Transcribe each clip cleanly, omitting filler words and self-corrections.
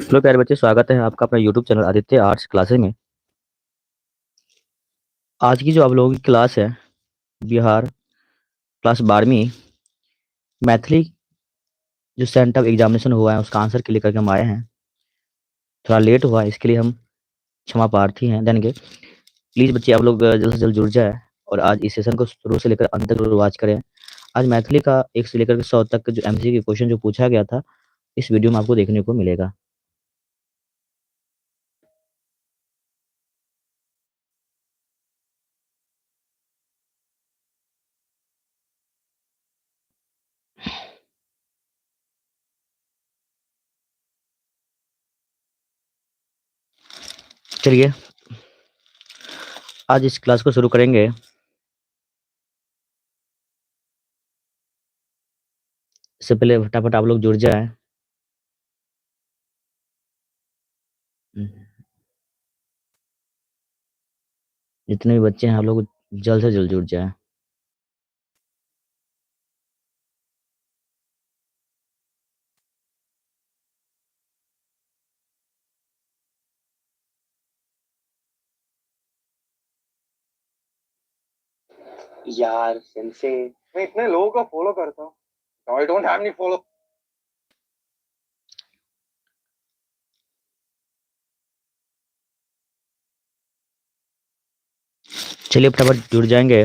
Hello प्यारे बच्चे, स्वागत है आपका अपना YouTube channel Aditya arts classes में। आज की जो आप लोगों की क्लास है, बिहार क्लास 12वीं मैथिली जो सेंटअप एग्जामिनेशन हुआ है उसका आंसर के लेकर के हम आए हैं। थोड़ा लेट हुआ है, इसके लिए हम क्षमा प्रार्थी हैं। देंगे प्लीज़ बच्चे आप लोग जल्द से जल्द जुड़ जाए और आज इस सेशन को शुरू से लेकर अंत तक रिवाज करें। आज मैथिली का 1 से लेकर के 100 तक जो एमसीक्यू के क्वेश्चन जो पूछा गया था, इस वीडियो में आपको देखने को मिलेगा। चलिए आज इस क्लास को शुरू करेंगे। इससे पहले फटाफट आप लोग जुड़ जाए। जितने भी बच्चे हैं आप लोग जल्द से जल्द जुड़ जाए। यार सेंसे, मैं इतने लोगों को फॉलो करता हूँ। I don't have any follow. चलिए फटाफट जुड़ जाएंगे।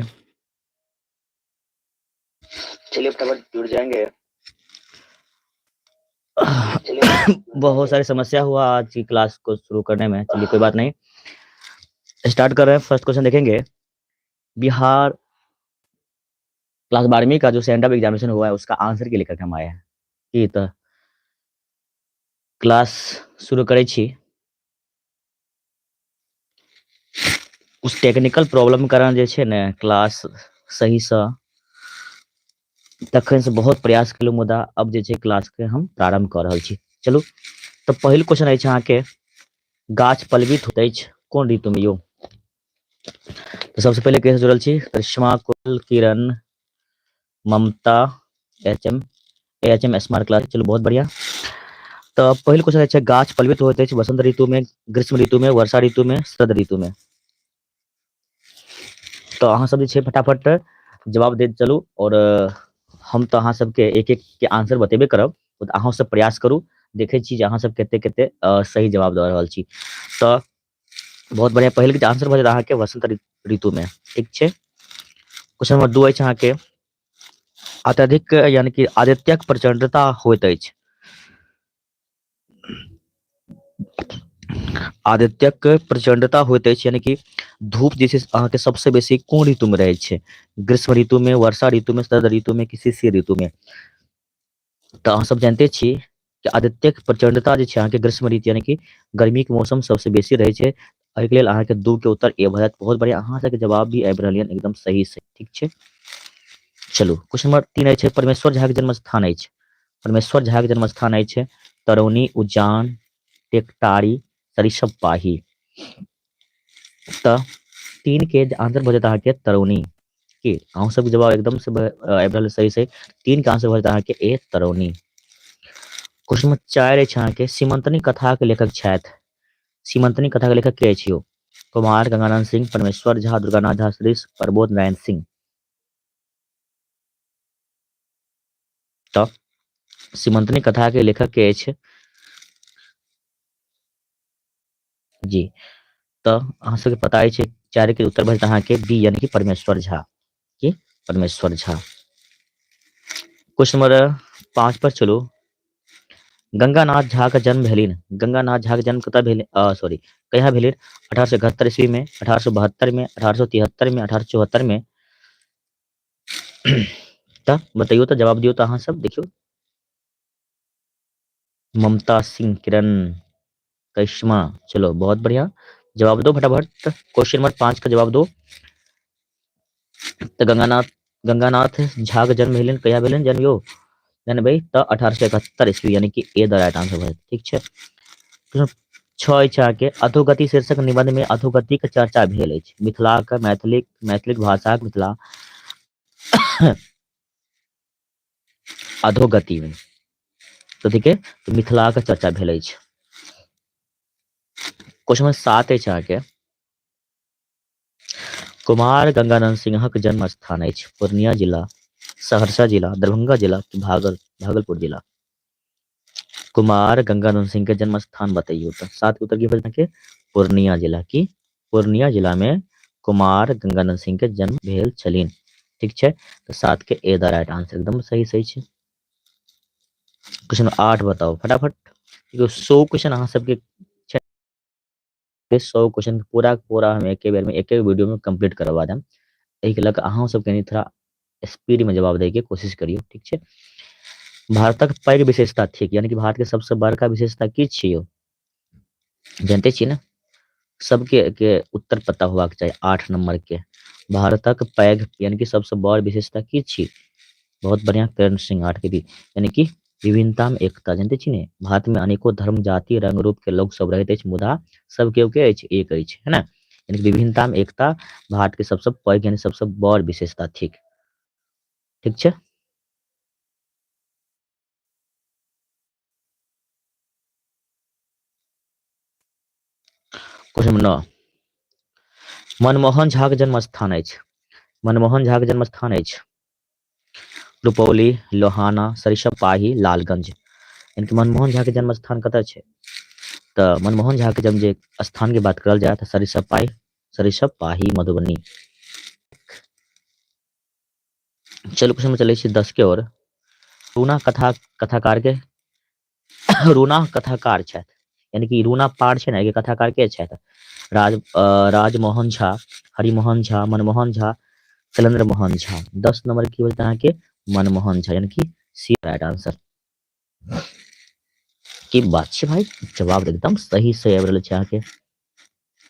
बहुत सारी समस्या हुआ आज की क्लास को शुरू करने में। चलिए कोई बात नहीं, स्टार्ट कर रहे हैं। फर्स्ट क्वेश्चन देखेंगे। बिहार क्लास 12वीं का जो सेंटअप एग्जामिनेशन हुआ है उसका आंसर के लेकर के हम आए हैं कि तो क्लास शुरू करे छी। उस टेक्निकल प्रॉब्लम कारण जे छै ने क्लास सही से तखन से बहुत प्रयास केलहुँ, मुदा अब जे छै क्लास के हम प्रारंभ कर रहल छी। चलू तो पहिल क्वेश्चन अछि अहाँके, गाछ पल्लवित होइत अछि कोन ऋतु में यौ? तो सबसे पहले कैसे जुड़ल छी? करिश्मा, कुल, किरण, ममता, एचएम स्मार्ट क्लास। चलो बहुत बढ़िया। तो पहिल क्वेश्चन है, गाछ पल्लवित होइत अछि वसंत ऋतु में, ग्रीष्म ऋतु में, वर्षा ऋतु में, शरद ऋतु में? तो अहाँ सब जे छै फटाफट जवाब दे चलू और हम तो अहाँ सबके एक एक के आंसर बतेबे करब, तो अहाँ सब प्रयास करू। देखे छी जे अहाँ सब कते कते सही जवाब दे रहल छी। तो बहुत बढ़िया, पहिल के आंसर भऽ जायत अहाँके वसंत ऋतु में। ठीक छै। क्वेश्चन नंबर 2 अछि अहाँके, अत्यधिक यानी कि आदित्यक प्रचंडता होइत अछि। आदित्यक प्रचंडता होइत अछि यानी कि धूप जे छै अहाँके सबसे बेसी कोन ऋतु में रहै छै? ग्रीष्म ऋतु में, वर्षा ऋतु में, शरद ऋतु में कि शिशिर ऋतु में? तो अहाँ सब जानते छी कि आदित्यक प्रचंडता जे छै अहाँके ग्रीष्म ऋतु यानी कि गर्मी के मौसम सबसे बेसी रहै छै। एहिके लेल अहाँके 2 के उत्तर ए भऽ जायत। बहुत बढ़िया, अहाँ सबके जवाब भी आबि रहल यऽ एकदम सही से। ठीक छै। चलू क्वेश्चन नंबर 3 अछि, परमेश्वर झा के जन्म स्थान अछि। परमेश्वर झा के जन्म स्थान अछि तरौनी, उज्जान, टेकटारी, सरिसब पाही। तो 3 के आंसर भऽ जायत अहाँके तरौनी की। अहूँ सबके जवाब एकदम से आबि रहल सही से। 3 के आंसर भऽ जायत अहाँके ए तरौनी। क्वेश्चन नंबर 4 अछि अहाँके, सीमंतनी कथा के लेखक छथि। सीमंतनी कथा के लेखक के अछि यौ? कुमार गंगानंद सिंह, परमेश्वर झा, दुर्गानाथ झा, सृष, प्रबोध नारायण सिंह। तो सीमंतनी कथा के लेखक के अछि जी। तो अहाँ सबके पता अछि 4 के उत्तर भऽ जायत अहाँके बी यानी कि परमेश्वर झा की परमेश्वर झा। क्वेश्चन नंबर 5 पर चलो। गंगानाथ झा का जन्म भेलिन। गंगानाथ झा का जन्म कतऽ भेल? सॉरी, कहिया भेलिन? 1871 ईस्वी में, 1872 में, 1873 में, 1874 में? तो बताइयो, तो जवाब दियो तो अहाँ सब देखियो। ममता सिंह, किरण, करिश्मा। चलो बहुत बढ़िया, जवाब दो फटाफट। क्वेश्चन नंबर 5 का जवाब दो। तो गंगानाथ झा का जन्म भेलिन, कहिया भेलिन जन्म यौ? जाने भाई तो 1871 ईस्वी यानी कि ए द राइट आंसर है। ठीक छै। 6 अछि अहाँके, अधोगति शीर्षक निबंध में अधोगति के चर्चा भेल अछि। मिथिला के मैथिलिक भाषाक मिथिला अधोगति में। तो ठीक है, तो मिथिला के चर्चा भेल अछि। क्वेश्चन नंबर 7 अछि अहाँके कुमार गंगानंद सिंहक जन्म स्थान अछि पूर्णिया जिला, सहरसा जिला, दरभंगा जिला कि भागलपुर जिला। कुमार गंगानंद सिंह के जन्म स्थान बताइए। तो 7 के उत्तर की बचना के पूर्णिया जिला की पूर्णिया जिला में कुमार गंगानंद सिंह के जन्म भेल छलीन। ठीक है, तो 7 के ए द राइट आंसर एकदम सही सही है। क्वेश्चन 8 बताओ फटाफट, 100 क्वेश्चन अहाँ सबके 100 क्वेश्चन पूरा पूरा हम एक बेर में एक वीडियो में कंप्लीट करवा देम। एहि लग अहाँ सब कनी थोड़ा स्पीड में जवाब दै के कोशिश करियो। ठीक है, भारतक पैघ विशेषता थिक, यानी कि भारत के सबसे बड़का विशेषता की छियो जानते छी ना, सबके के उत्तर पता होबाक चाहिए। 8 नंबर के भारतक पैघ यानी कि सबसे बड़ विशेषता की छी। बहुत बढ़िया करण सिंह 8 के भी, यानी कि विभिन्नता में एकता। जानते छी ने, भारत में अनेकों धर्म जाति रंग रूप के लोग सब रहते अछि, मुदा सब के अछि एक अछि, है ना। यानी कि विभिन्नता में एकता भारत के सबसे पैघ यानी सबसे बड़ विशेषता थिक। ठीक छै, क्वेश्चन नंबर 9 मनमोहन झा के जन्म स्थान अछि। मनमोहन झा के जन्म स्थान अछि रुपौली, लोहाना, सरिसब-पाही, लालगंज। यानी कि मनमोहन झा के जन्म स्थान कतऽ छै, तऽ मनमोहन झा के जब जे स्थान की बात करल जाए तऽ सरिसब-पाही मधुबनी। चलू क्वेश्चन में चले छी 10 के ओर। रूना कथाकार के रूना कथाकार छथि, यानी कि रूना पार छै ने, के कथाकार के छथि राजमोहन झा, हरिमोहन झा, मनमोहन झा, शैलेंद्र मोहन झा। 10 नंबर की बचता है मनमोहन झा, यानी कि सी राइट आंसर। की बात छै भाई, जवाब एकदम सही से आबि रहल छै अहाँके।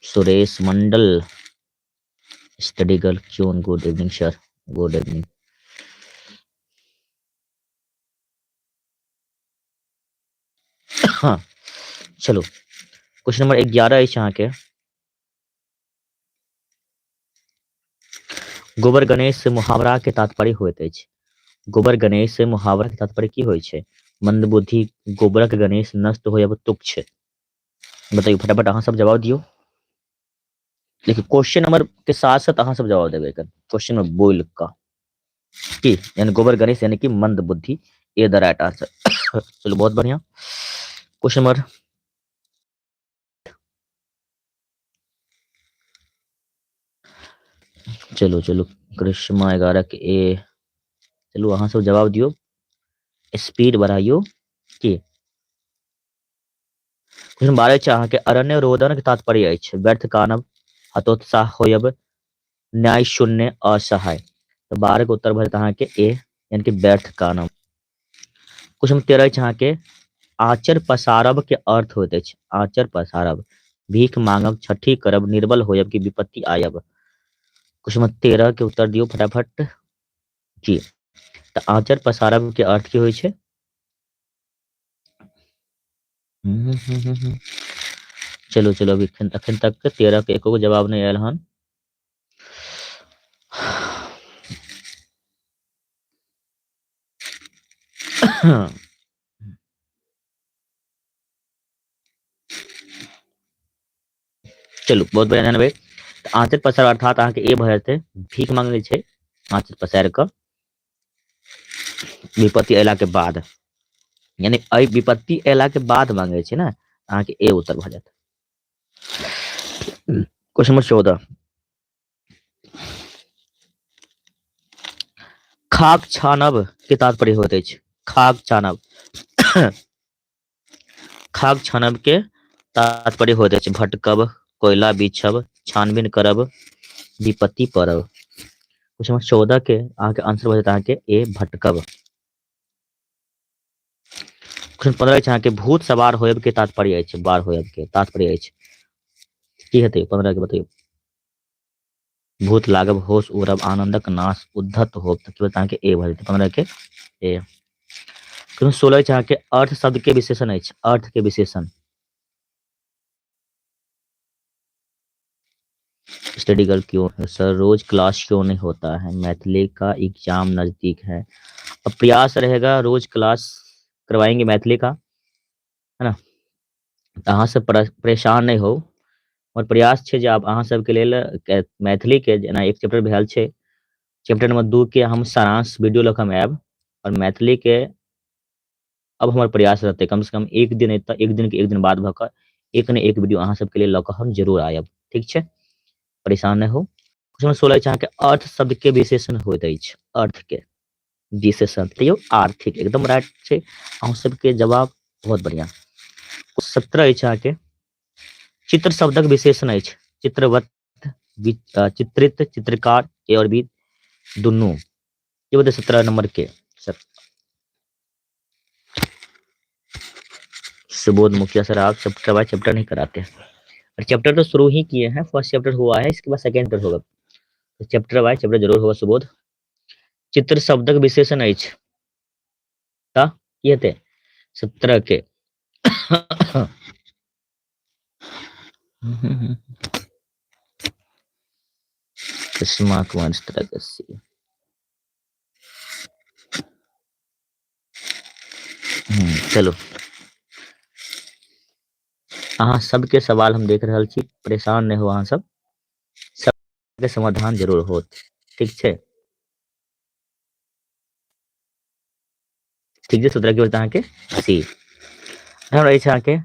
सुरेश मंडल स्टडी गर्ल क्यों, good evening sir, good evening. हाँ चलो क्वेश्चन नंबर 11 अछि अहाँके गोबर गणेश से मुहावरा के तात्पर्य होइत अछि। गोबर गणेश से मुहावरा के तात्पर्य की होइ छै, मंदबुद्धि, गोबरक गणेश, नष्ट होयब, तुच्छ। बताइए फटाफट अहाँ सब जवाब दियो। देखिए क्वेश्चन नंबर के साथ साथ अहाँ सब जवाब देवे, क्वेश्चन में बोल का की यानी गोबर गणेश यानी कि मंद बुद्धि, ए द राइट आंसर। चलो बहुत बढ़िया। क्वेश्चन नंबर चलो चलो कृष्णा 11 के ए। चलो अहाँ सब जवाब दियो, स्पीड बढ़ाइयो की। क्वेश्चन 12 छै अहाँके अरण्य रोदन के तात्पर्य अछि व्यर्थ कानब, हतोत्साह होयब, न्याय शून्य, असहाय। तो 12 के उत्तर भरत अहाँके ए यानी कि व्यर्थ कानब। क्वेश्चन 13 छै अहाँके आचर पसारब के अर्थ होइत अछि। आचर पसारब, भीख मांगब, छठी करब, निर्बल होयब कि विपत्ति आयब। क्वेश्चन 13 के उत्तर दियो फटाफट जी। तो आचर पसारब के अर्थ की होइ छै, चलो चलो अभी अखन तक 13 के एको जवाब नहीं आयल हन। चलू बहुत बढ़िया ध्यान देबै। आंचर पसार अर्थात अहाँके ए भऽ जेतै भीख मांगने छै आंचर पसार कऽ विपत्ति अयला के बाद, यानी अइ विपत्ति अयला के बाद मांगे छै ना, अहाँके ए उत्तर भऽ जायत। क्वेश्चन नंबर 14 खाक छानब के तात्पर्य होइत अछि। खाक छानब खाक छानब के तात्पर्य होइत अछि भटकब, कोयला बीछब, छानबीन करब, विपत्ति पड़ब। क्वेश्चन नंबर 14 के अहाँके आंसर भऽ जायत अहाँके ए भटकब। क्वेश्चन 15 छै अहाँके भूत सवार होयब के तात्पर्य अछि, बार होयब के तात्पर्य अछि की हेतै 15 के बतैयौ। भूत लागब, होश उड़ब, आनंदक नाश, उद्धत होब। तऽ की बताएं कि ए भऽ जेतै 15 के ए। क्वेश्चन 16 छै अहाँके अर्थ शब्द के विशेषण अछि। अर्थ के विशेषण, स्टडी गर्ल क्यों है सर, रोज क्लास क्यों नहीं होता है, मैथिली का एग्जाम नजदीक है। अब प्रयास रहेगा रोज क्लास करवाएंगे मैथिली का, है ना। अहाँ से परेशान नहीं हो, और प्रयास छै जे आब अहाँ सबके लेल मैथिली के जेना एक चैप्टर भेल छै, चैप्टर नंबर 2 के हम सारांश वीडियो लऽ कऽ हम आयब, और मैथिली के अब हमर प्रयास रहते कम से कम एक दिन एतऽ, एक दिन के एक दिन बाद भऽ कऽ एक ने एक वीडियो अहाँ सबके लेल लऽ कऽ हम जरूर आयब, ठीक छै, परेशान नहि हो। क्वेश्चन नंबर 16 अछि अहाँके अर्थ शब्द के विशेषण होइत अछि, अर्थ के विशेषण तैयो आर्थिक, एकदम राइट छै अहाँ सबके जवाब, बहुत बढ़िया। 17 अछि अहाँके चित्र शब्दक विशेषण अछि, चित्रवत, चित्रित, चित्रकार, ए और बी दुनू, ये बताइए 17 नंबर के सर। सुबोध मुखिया सर आप चैप्टर बाय चैप्टर नहीं कराते हैं, और चैप्टर तो शुरू ही किए हैं, फर्स्ट चैप्टर हुआ है, इसके बाद सेकंड चैप्टर होगा, तो चैप्टर बाय चैप्टर जरूर होगा सुबोध। चित्र शब्दक विशेषण अछि ता की हेतै 17 के कृष्णा कुमार इस तरह के सी। चलो अहाँ सबके सवाल हम देख रहल छी, परेशान नहीं हो अहाँ सब, सबके समाधान जरूर होत, ठीक छै, ठीक है। 17 के बता अहाँके सी। हमरा अछि अहाँके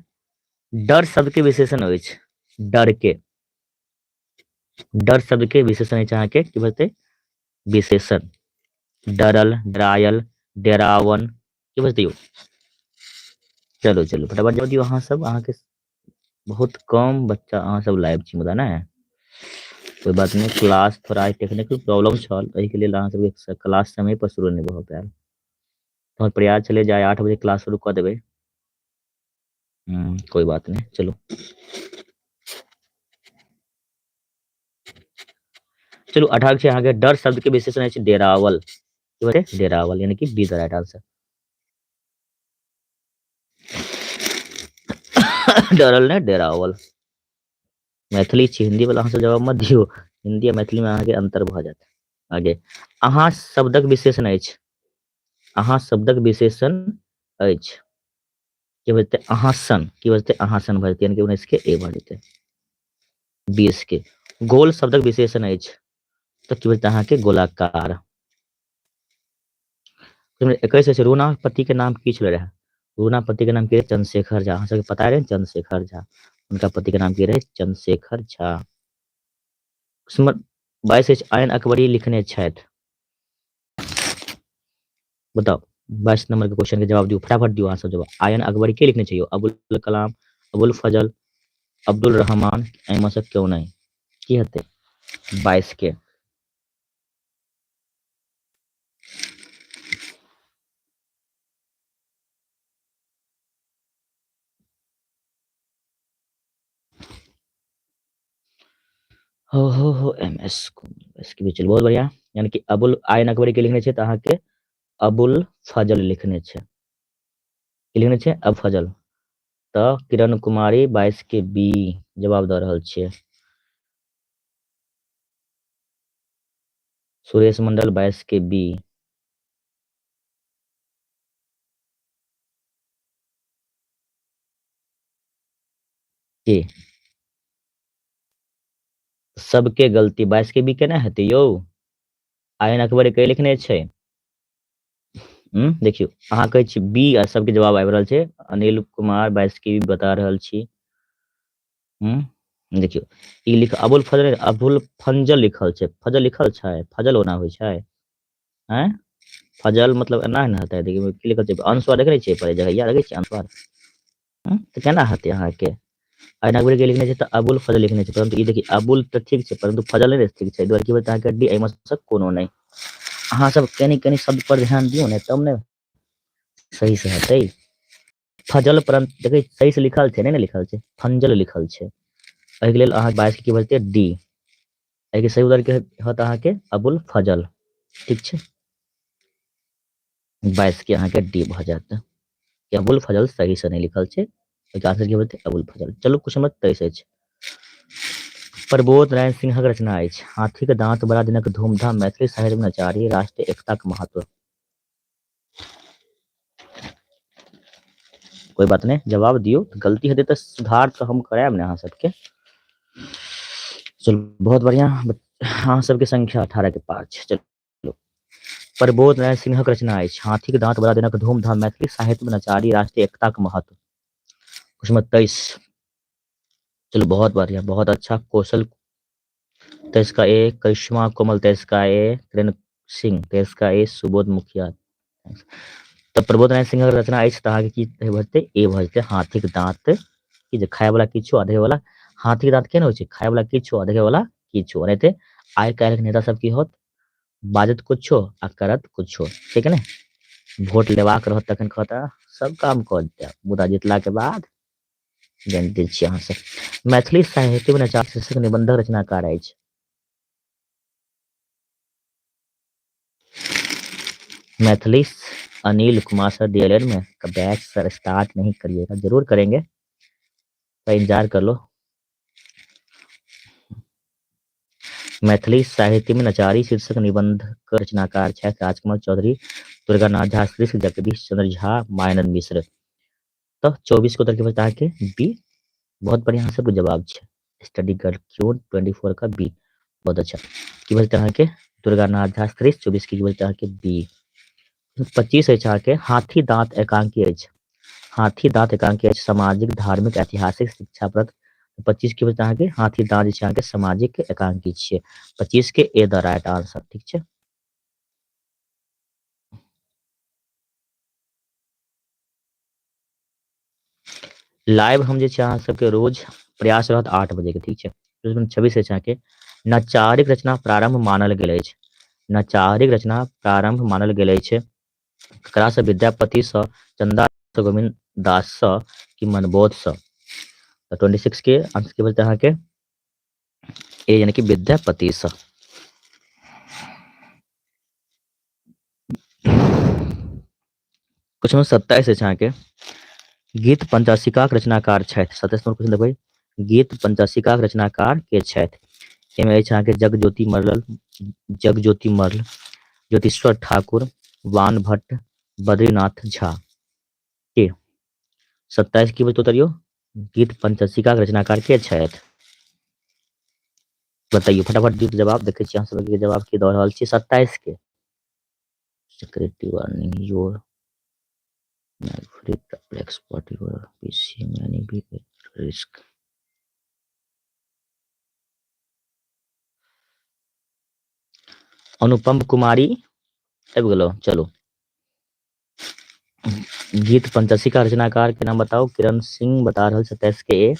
डर शब्द के विशेषण अछि, डर के, डर शब्द के विशेषण अछि अहाँके की बतै विशेषण, डरल, डरायल, डेरावन, की बतैयो। चलो चलो फटाफट जल्दी अहाँ सब, अहाँ के बहुत कम बच्चा अहाँ सब लाइव छी मुदा ना, कोई बात नहीं, क्लास थोड़ा आइ टेक्निकल प्रॉब्लम छल, एहि के लेल अहाँ सबके क्लास समय पर शुरू नहीं भऽ पायल, तो प्रयास चले जाए 8 बजे क्लास शुरू कर देबै। कोई बात नहीं, चलो चलो 18 से आगे डर शब्द के विशेषण है डेरावल, की बोले डेरावल, यानी कि बी द राइट आंसर। डरल ने डेरावल, मैथिली छी, हिंदी वाला अहाँ सब जवाब मत दियो, हिंदी आ मैथिली में अहाँके अंतर भऽ जायत। आगे अहाँ शब्दक विशेषण अछि, अहाँ शब्दक विशेषण अछि, की बजते अहाँसन, की बजते अहाँसन भऽ जेतै, यानी कि 19 के ए भऽ जेतै, 20 के गोल शब्दक विशेषण अछि, तऽ की बजते अहाँके गोलाकार। 21 अछि रूना पति के नाम की छलै रहै, रूना पति के नाम की रहै चंद्रशेखर झा, अहाँ सबके पता रहै चंद्रशेखर झा, उनका पति के नाम की रहै चंद्रशेखर झा। 22 अछि आयन अकबरी लिखने छथि, बताओ 22 नंबर के क्वेश्चन के जवाब दियो, फटाफट दियो अहाँ सब जवाब। आयन अकबरी के लिखने चाहिए, अबुल कलाम, अबुल फजल, अब्दुल रहमान, एहिमे से क्यों नहीं, की हेतै 22 के। हो एम एस की भी चल, बहुत बढ़िया, यानी कि अबुल आयन अकबरी के लिखने छै तऽ अहाँके अबुल फजल लिखने छै, की लिखने छै अब फजल, तऽ किरण कुमारी 22 के बी जवाब दऽ रहल छियै, सुरेश मंडल 22 के बी, के सबके गलती 22 के बी केना हेतै यौ, आयन अकबरी के लिखने छै, देखियो अहाँ कहै छी बी आ सबके जवाब आबि रहल छै, अनिल कुमार 22 के बी बता रहल छी, देखियो ई लिख अबुल फजल, अबुल फंजल लिखल छै, फजल लिखल छै, फजल ओना होइ छै, हैं फजल मतलब एना ने हेतै, देखियो की लिखल छै अनुस्वार देखै छियै पर जगह देखै छियै अनुस्वार, तऽ केना हेतै अहाँके, आयन अकबरी के लिखने छै तऽ अबुल फजल लिखने छै, परंतु ई देखिए अबुल तऽ ठीक छै परंतु फजल नहीं ठीक छै, एहि दुआरे की बता अहाँके डी, एहिमे से कोनो नहीं, अहाँ सब कनी कनी शब्द पर ध्यान दियौ ने तब ने सही से हेतै, फजल परंतु देखै सही से लिखल छै, नहीं ने लिखल छै, फंजल लिखल छै, एहि के लेल अहाँ 22 के की बजतै डी, एहि के सही उत्तर के होत अहाँके अबुल फजल, ठीक छै, 22 के अहाँके डी भऽ जायत, अबुल फजल सही से नहीं लिखल छै, आंसर की बजतै अबुल फजल। चलू क्वेश्चन नंबर 23 अछि, प्रबोध नारायण सिंहक रचना अछि, हाथी के दांत बड़ा दिनक धूमधाम, मैथिली साहित्य में नचारी, राष्ट्रीय एकता के महत्व। कोई बात नहीं जवाब दियो, गलती हेतै तऽ सुधार तऽ हम करायब ने अहाँ सबके, चलो बहुत बढ़िया। हाँ, सबकी संख्या 18 के पार छै। चलो प्रबोध नारायण सिंहक रचना अछि हाथी के दांत बड़ा दिनक धूमधाम मैथिली साहित्य में नचारी राष्ट्रीय एकता के महत्व। क्वेश्चन 23। चलो बहुत बढ़िया, बहुत अच्छा। कौशल 23 का ए, करिश्मा कोमल 23 का ए, किरण सिंह 23 का ए, सुबोध मुखिया। तो प्रबोध नारायण सिंह के रचना अछि तऽ की भजते ए भजते हाथी के दांत की जे खाय वाला किछु आ देखे वाला। हाथी के दांत केना होइ छै? खाय वाला किछु आ देखे वाला किछु। एनाहिते आइ काल्हि के नेता सब की होत? बाजत कुछो आ करत कुछो, ठीक है ने। वोट लेबाक रहत तखन कहता सब काम कऽ देतै, मुदा जितला के बाद जानते छियै अहाँ सब। मैथिली साहित्य में नचार शीर्षक निबंधक रचनाकार अछि। मैथिली अनिल कुमार सर डीएलएड में बैच सर स्टार्ट नहीं करिएगा, जरूर करेंगे, तो इंतजार कर लो। मैथिली साहित्य में नचारी शीर्षक निबंध का रचनाकार छथि राजकुमार चौधरी, दुर्गानाथ झा, श्री जगदीश चंद्र झा, मायानंद मिश्र। तो 24 को उत्तर के बता के बी। बहुत बढ़िया सबको जवाब छे। स्टडी गर्ल क्यों 24 का बी। बहुत अच्छा। की बोलते हैं के दुर्गानाथ झा, श्री 24 की बोलते हैं के बी। 25 है के हाथी दांत एकांकी अछि। हाथी दांत एकांकी अछि सामाजिक धार्मिक ऐतिहासिक शिक्षाप्रद। 25 की बता के हाथी दांत जे छै सामाजिक एकांकी छियै। 25 के ए द राइट आंसर, ठीक छै। लाइव हम जे छै अहाँ सबके रोज प्रयास रहत 8 बजे के, ठीक छै। 26 छै के नचारिक रचना प्रारंभ मानल गेल अछि। नचारिक रचना प्रारंभ मानल गेल अछि ककरा से? विद्यापति सँ, चंदा सँ, गोविंद दास सँ कि मनबोध सँ? 26 के आंसर के बोलते हैं के ए यानी कि विद्यापति सँ। क्वेश्चन 27 है के गीत पंचाशिका के रचनाकार छथि। 27 क्वेश्चन देखबै गीत पंचाशिका के रचनाकार के छथि। एमे अछि अहाँके जगज्योति मल्ल, ज्योतिश्वर ठाकुर, वान भट्ट, बद्रीनाथ झा के। 27 की बतैयो गीत पंचाशिका के रचनाकार के छथि? बताइए फटाफट गीत जवाब। देखे छियै अहाँ सबके जवाब की दऽ रहल छी 27 के। Security warning your free export your PC many big risk। अनुपम कुमारी आबि गेलो। चलो गीत पंचाशिका रचनाकार के नाम बताओ। किरण सिंह बता रहल 27 के ए।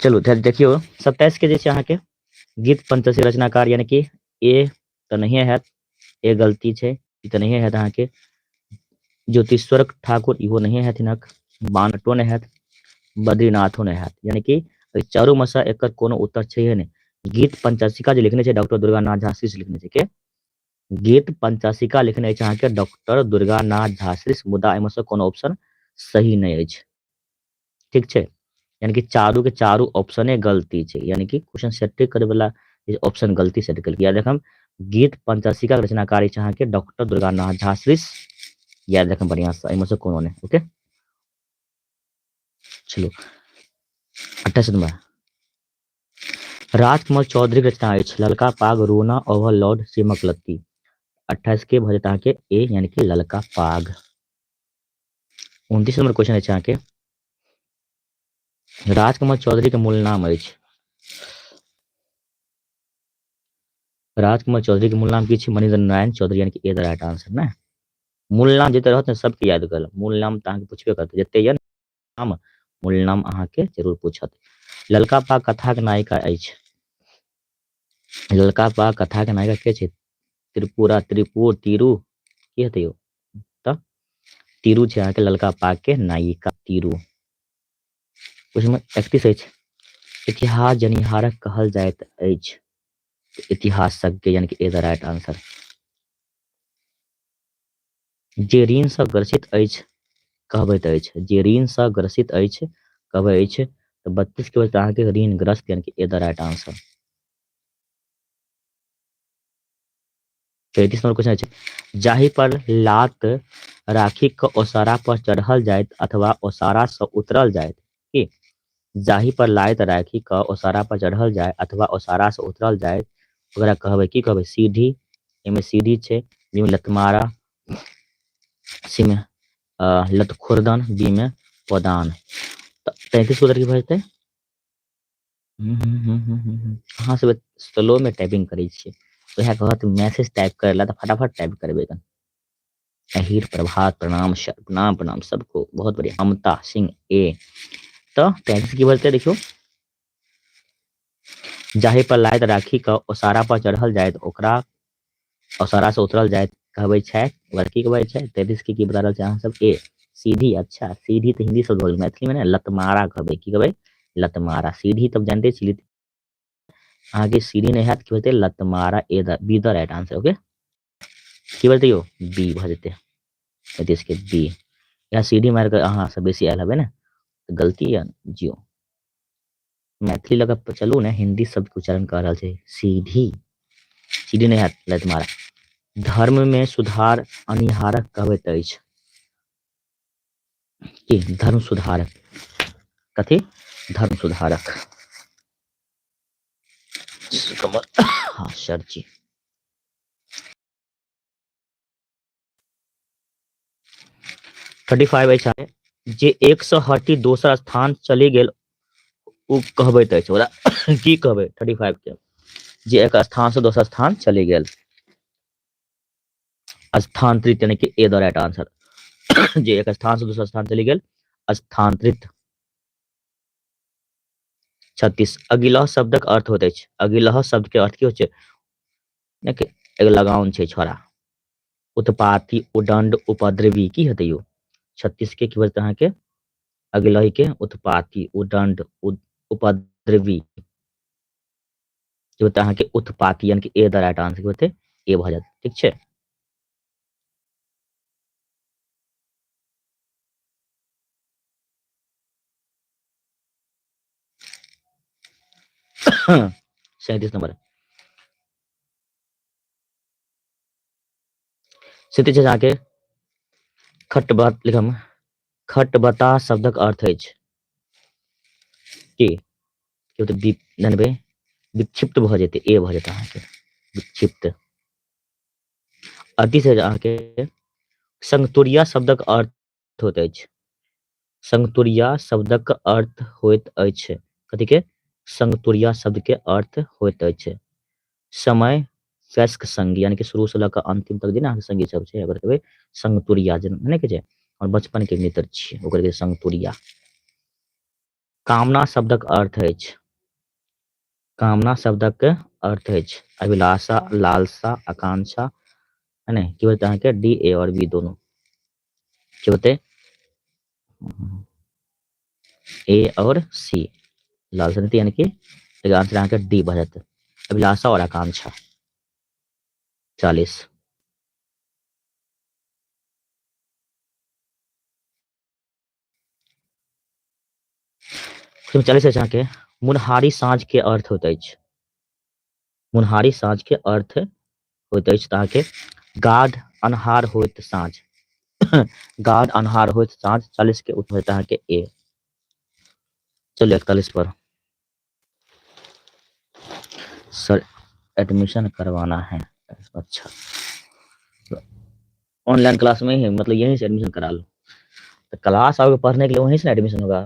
चलो देखियो 27 के जे छै अहाँके गीत पंचाशिका रचनाकार यानी कि ए तो नहीं है, ए गलती छै। ई तो नहीं है अहाँके ज्योतिश्वर ठाकुर, इहो नहीं है थिनक, बानटो नहीं है, बद्रीनाथो नहीं है, यानी कि चारों में से एकर कोनो उत्तर छै नहीं। गीत पंचाशिका जे लिखने छै डॉक्टर दुर्गानाथ झा श्री लिखने छै के गीत पंचाशिका लिखने छै अहाँके डॉक्टर दुर्गानाथ झा श्री, मुदा एहिमे से कोनो ऑप्शन सही नहीं अछि, ठीक छै। यानी कि चारू के चारू ऑप्शने गलती छै, यानी कि क्वेश्चन सेट करे वाला ऑप्शन गलती सेट कर याद रखम। गीत पंचाशिका के रचनाकारी छै अहाँके डॉक्टर दुर्गानाथ झा श्री, याद रखम बढ़िया से, एहिमे से कोनो नहीं, ओके। चलो 28 नंबर राजकमल चौधरी के रचना अछि ललका पाग, रोना, ओवरलोड, सिमक लत्ती। 28 के भजत अहाँके ए यानी कि ललका पाग। 29 नंबर क्वेश्चन अछि अहाँके राजकमल चौधरी के मूल नाम अछि। राजकमल चौधरी के मूल नाम की छै? मणिधर नारायण चौधरी, यानी कि ए द राइट आंसर ना। मूल नाम जते रहत ने सबके याद कर, मूल नाम त अहाँके पूछबे करते, जते ये नाम मूल नाम अहाँके जरूर पूछत। ललका पाग कथा के नायिका अछि। ललका पाग कथा के नायिका के छै? त्रिपुरा, त्रिपुर, तीरू की हेतै यौ? त तीरू छै अहाँके ललका पाग के नायिका, तीरू। उसमें 31 अछि इतिहास जनिहारक कहल जाइत अछि। इतिहासज्ञ यानी कि ए द राइट आंसर। जे ऋण सँ ग्रसित अछि कहबैत अछि, जे ऋण सँ ग्रसित अछि कहबैत अछि, तो 32 के वजह अहाँके ऋणग्रस्त यानी कि A the right answer. 33 number question अछि जाहि पर लात राखी क ओसारा पर चढ़ल जाइत अथवा ओसारा से उतरल जाइत की जाहि पर लाइत राखी क ओसारा पर चढ़ल जाय अथवा ओसारा से उतरल जाय ओकरा कहबै की कहबै सीढ़ी। एमे सीढ़ी छै, बी में लतमारा, सी में लतखुरदन, बी में पदान। 33 को की भजते अहाँ सब स्लो में टाइपिंग करै छियै, वएह कहत मैसेज टाइप करेला तो फटाफट टाइप करबे गन। अहिर, प्रभात, प्रणाम, प्रणाम प्रणाम सबको, बहुत बढ़िया। अमता सिंह ए। तो 33 की बोलते देखियो, जाहि पर लाइत राखी क ओसारा पर चढ़ल जाइत ओकरा ओसारा से उतरल जाइत कहबै छै, ओकरा की कहबै छै। 33 की बता रहल छै अहाँ सब ए सीढ़ी। अच्छा सीढ़ी तो हिंदी शब्द हो गेल, मैथिली में ना लतमारा कहबै, की कहबै लतमारा। सीढ़ी तब जानते छी, आगे सीढ़ी नहीं है की बोलते लतमारा। A B the right answer. Okay की बोलते हो बी भ जेते 33 के बी। यहाँ सीढ़ी मार कर अहाँ सब बेसी आयल हबे ना, तो गलती है जियो। मैथिली लगा चलू ने, हिंदी शब्द के उच्चारण कर रहा है सीढ़ी। सीढ़ी नहीं है लतमारा। धर्म में सुधार अनिहारक कहबैत अछि की धर्म सुधारक। कथी धर्म सुधारक। कमल हाँ सर जी। थर्टी फाइव है जे एक से हटी दोसर स्थान चली गेल उ कहबैत अछि। ओकरा की कहबै 35 के जे एक स्थान से दोसर स्थान चली गेल, स्थानांतरित यानी कि ए द राइट आंसर। जे एक स्थान से दूसरा स्थान चली गेल स्थानांतरित। 36 अगिलह शब्दक अर्थ होइत अछि। अगिलह शब्द के अर्थ की होइ छै, एगो लगाउन छै छोड़ा। उत्पाती, उदंड, उपद्रवी की हेतै यो 36 के की बोलते अहाँ के अगिलही के उत्पाती, उदंड, उपद्रवी जो होता है अहाँ के उत्पाती यानी कि ए द राइट आंसर होते ए भ जात। ठीक छै। सैंतीस नंबर 37 आके खटबत लिखम। खटबता शब्दक अर्थ अछि की तो जानबे विक्षिप्त भ जेते ए भ जेते अहाँ के विक्षिप्त। 38 अहाँ के संगतुरिया शब्दक अर्थ होइत अछि। संगतुरिया शब्दक अर्थ होइत अछि कथी के संगतुरिया शब्द के अर्थ होइत अछि समय वयस्क संगी यानी कि शुरू से लऽ अंतिम तक जेना संगी सब छै अगर कहबै संगतुरिया जने के छै और बचपन के मित्र छियै ओकर के संगतुरिया। कामना शब्दक अर्थ अछि। कामना शब्दक अर्थ अछि अभिलाषा, लालसा, आकांक्षा है ना। की बोलते हैं कि डी ए और बी दोनों क्या बोलते ए और सी। लालसा यानी कि आंसर यहाँ के डी भ जाते अभिलाषा और आकांक्षा। 40 40 है के मुनहारी साँझ के अर्थ होइत अछि। मुनहारी साँझ के अर्थ होइत अछि अहाँ के गाढ़ अन्हार होइत साँझ। गाढ़ अन्हार होइत साँझ। 40 के उत्तर होता है कि ए। चलिए 41 पर सर एडमिशन करवाना है। अच्छा ऑनलाइन क्लास में ही मतलब यहीं से एडमिशन करा लो, तो क्लास आओगे पढ़ने के लिए वहीं से एडमिशन होगा।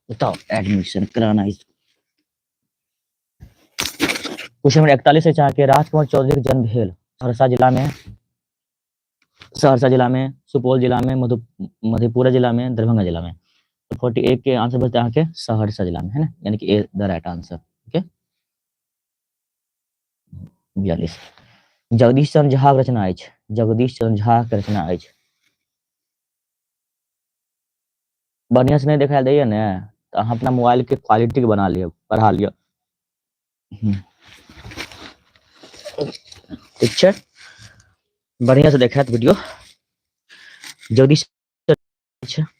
बताओ एडमिशन कराना है। क्वेश्चन नंबर 41 से चाह के राजकुमार चौधरी का जन्म भेल सहरसा जिला में, सुपौल जिला में, मधेपुरा जिला में, दरभंगा जिला में। तो 48 के आंसर बचते हैं के सहरसा जिला में है ना, यानी कि A the right answer. Okay 42 Jagdish Chandra Jha के रचना अछि। जगदीश चंद्र झा के रचना अछि। बढ़िया से नहीं दिखाई दैया ने तो अहाँ अपना मोबाइल के क्वालिटी के बना लियो, बढ़ा लियो। ठीक छै, बढ़िया से देखात वीडियो। जगदीश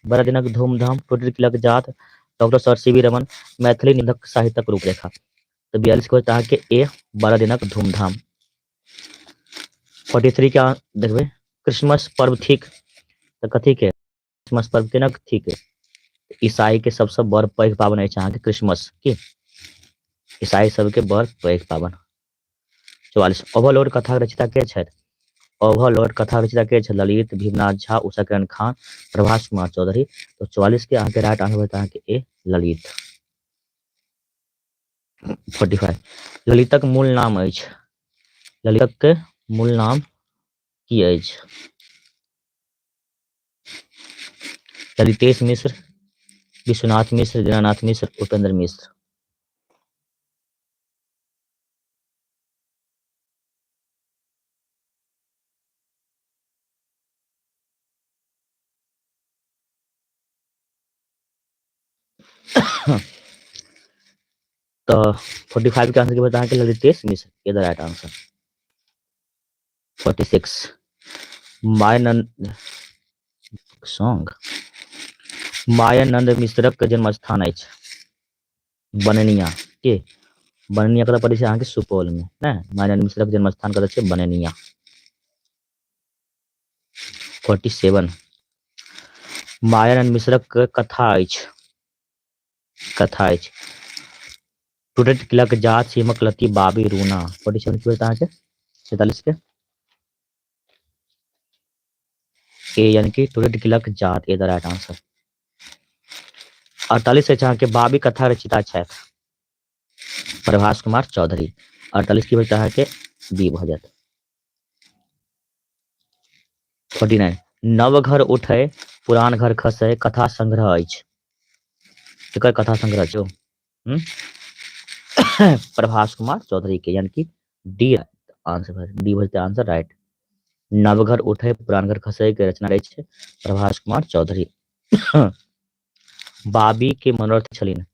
बड़ा दिनक धूमधाम, टोटल तिलक जात, doctor sir C V Raman, Maithili निधक साहित्यक रूपरेखा। तो 42 को होता है कि ए 12 दिनक धूमधाम। 43 क्या देखबे क्रिसमस पर्व थिक तऽ कथी के क्रिसमस पर्व के ना कथी के ईसाई के सबसे बड़ पैघ पाबनि अछि अहाँके क्रिसमस की ईसाई सबके बड़ पैघ पाबनि 44 ओवरलोड कथा रचिता के छथि ओवरलोड कथा रचिता के छथि ललित भीमनाथ झा उषा किरण खान प्रभास कुमार चौधरी तो 44 के अहाँके राइट आंसर होता है कि ए ललित 45 ललितक मूल नाम अछि ललितक के मूल नाम की अछि ललितेश मिश्र विश्वनाथ मिश्र दीनानाथ मिश्र उपेंद्र मिश्र तो 45 के आंसर की बताया कि ललितेश मिश्र ये the right answer 46 Mayanand song Mayanand मिश्रक जन्म स्थान अछि बननिया के बननिया कतऽ पड़ै छै अहाँके सुपौल में ने मायानंद मिश्रक जन्म स्थान कतऽ छै बननिया 47 मायानंद मिश्रक कथा अछि टूटैत किलक जात सीमक लती बाबी रूना 47 की होता है 47 के ए यानी कि टूटैत किलक जात ए द राइट आंसर 48 से अहाँ के बाबी कथा रचिता छथि प्रभास कुमार चौधरी 48 की होता है कि बी भऽ जायत 49 नव घर उठे पुरान घर खसे कथा संग्रह अछि एकर कथा संग्रह छै प्रभास कुमार चौधरी के यानी कि D answer D was the answer right Navghar उठे पुरान घर खसे के रचना रही छै प्रभास कुमार चौधरी बाबी के मनोरथ छलिन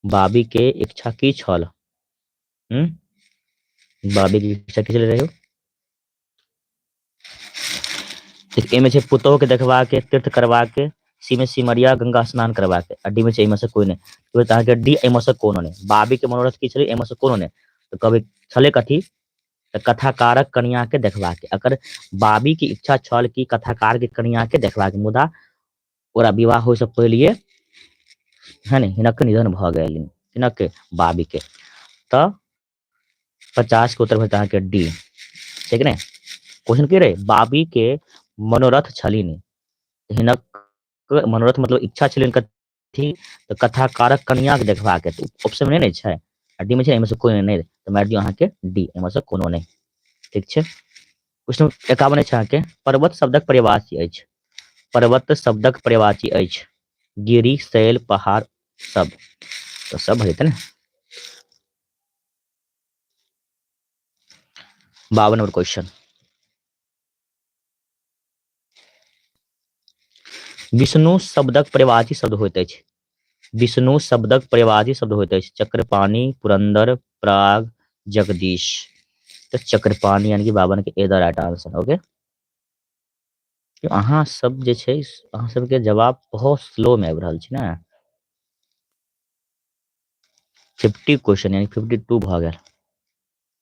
बाबी के इच्छा की छल बाबी के इच्छा की छल रहे एमे छै पुतोह के देखबा के तीर्थ करबा के सी में सिमरिया गंगा स्नान करबा के डी में छै एमे से कोई नहीं तो अहाँ के डी एमे से कोनो नहीं बाबी के मनोरथ की छलै एमे से कोनो नहीं तो कभी छले कथी कथाकारक कन्या के देखबा के अगर बाबी की इच्छा छल कि कथाकार के कन्या के देखबा के मुदा ओरा विवाह होय से पहले है नहीं हिनक निधन भ गेल हिनक बाबी के तो 50 के उत्तर होता है कि डी ठीक है क्वेश्चन की रहे बाबी के मनोरथ छलिन हिनक मनोरथ मतलब इच्छा छलिन कथी तो कथाकारक कन्या के देखबा के ऑप्शन में नहीं छै डी में छै एमे से कोई नहीं तो मार दियो अहाँ के डी एमे से कोनो नहीं ठीक छै क्वेश्चन 51 छै अहाँ के पर्वत शब्दक पर्यायवाची अछि पर्वत शब्दक पर्यायवाची अछि गिरी शैल पहाड़ सब तो सब हेतै ने 52 नंबर क्वेश्चन विष्णु शब्दक पर्यायवाची शब्द होइत अछि विष्णु शब्दक पर्यायवाची शब्द होइत अछि चक्रपाणी पुरंदर प्राग जगदीश तो चक्रपाणी यानी कि 52 के ए द राइट आंसर ओके अहाँ सब जे छै अहाँ सबके जवाब बहुत स्लो में आबि रहल छै ने 50 क्वेश्चन यानी 52 भ गेल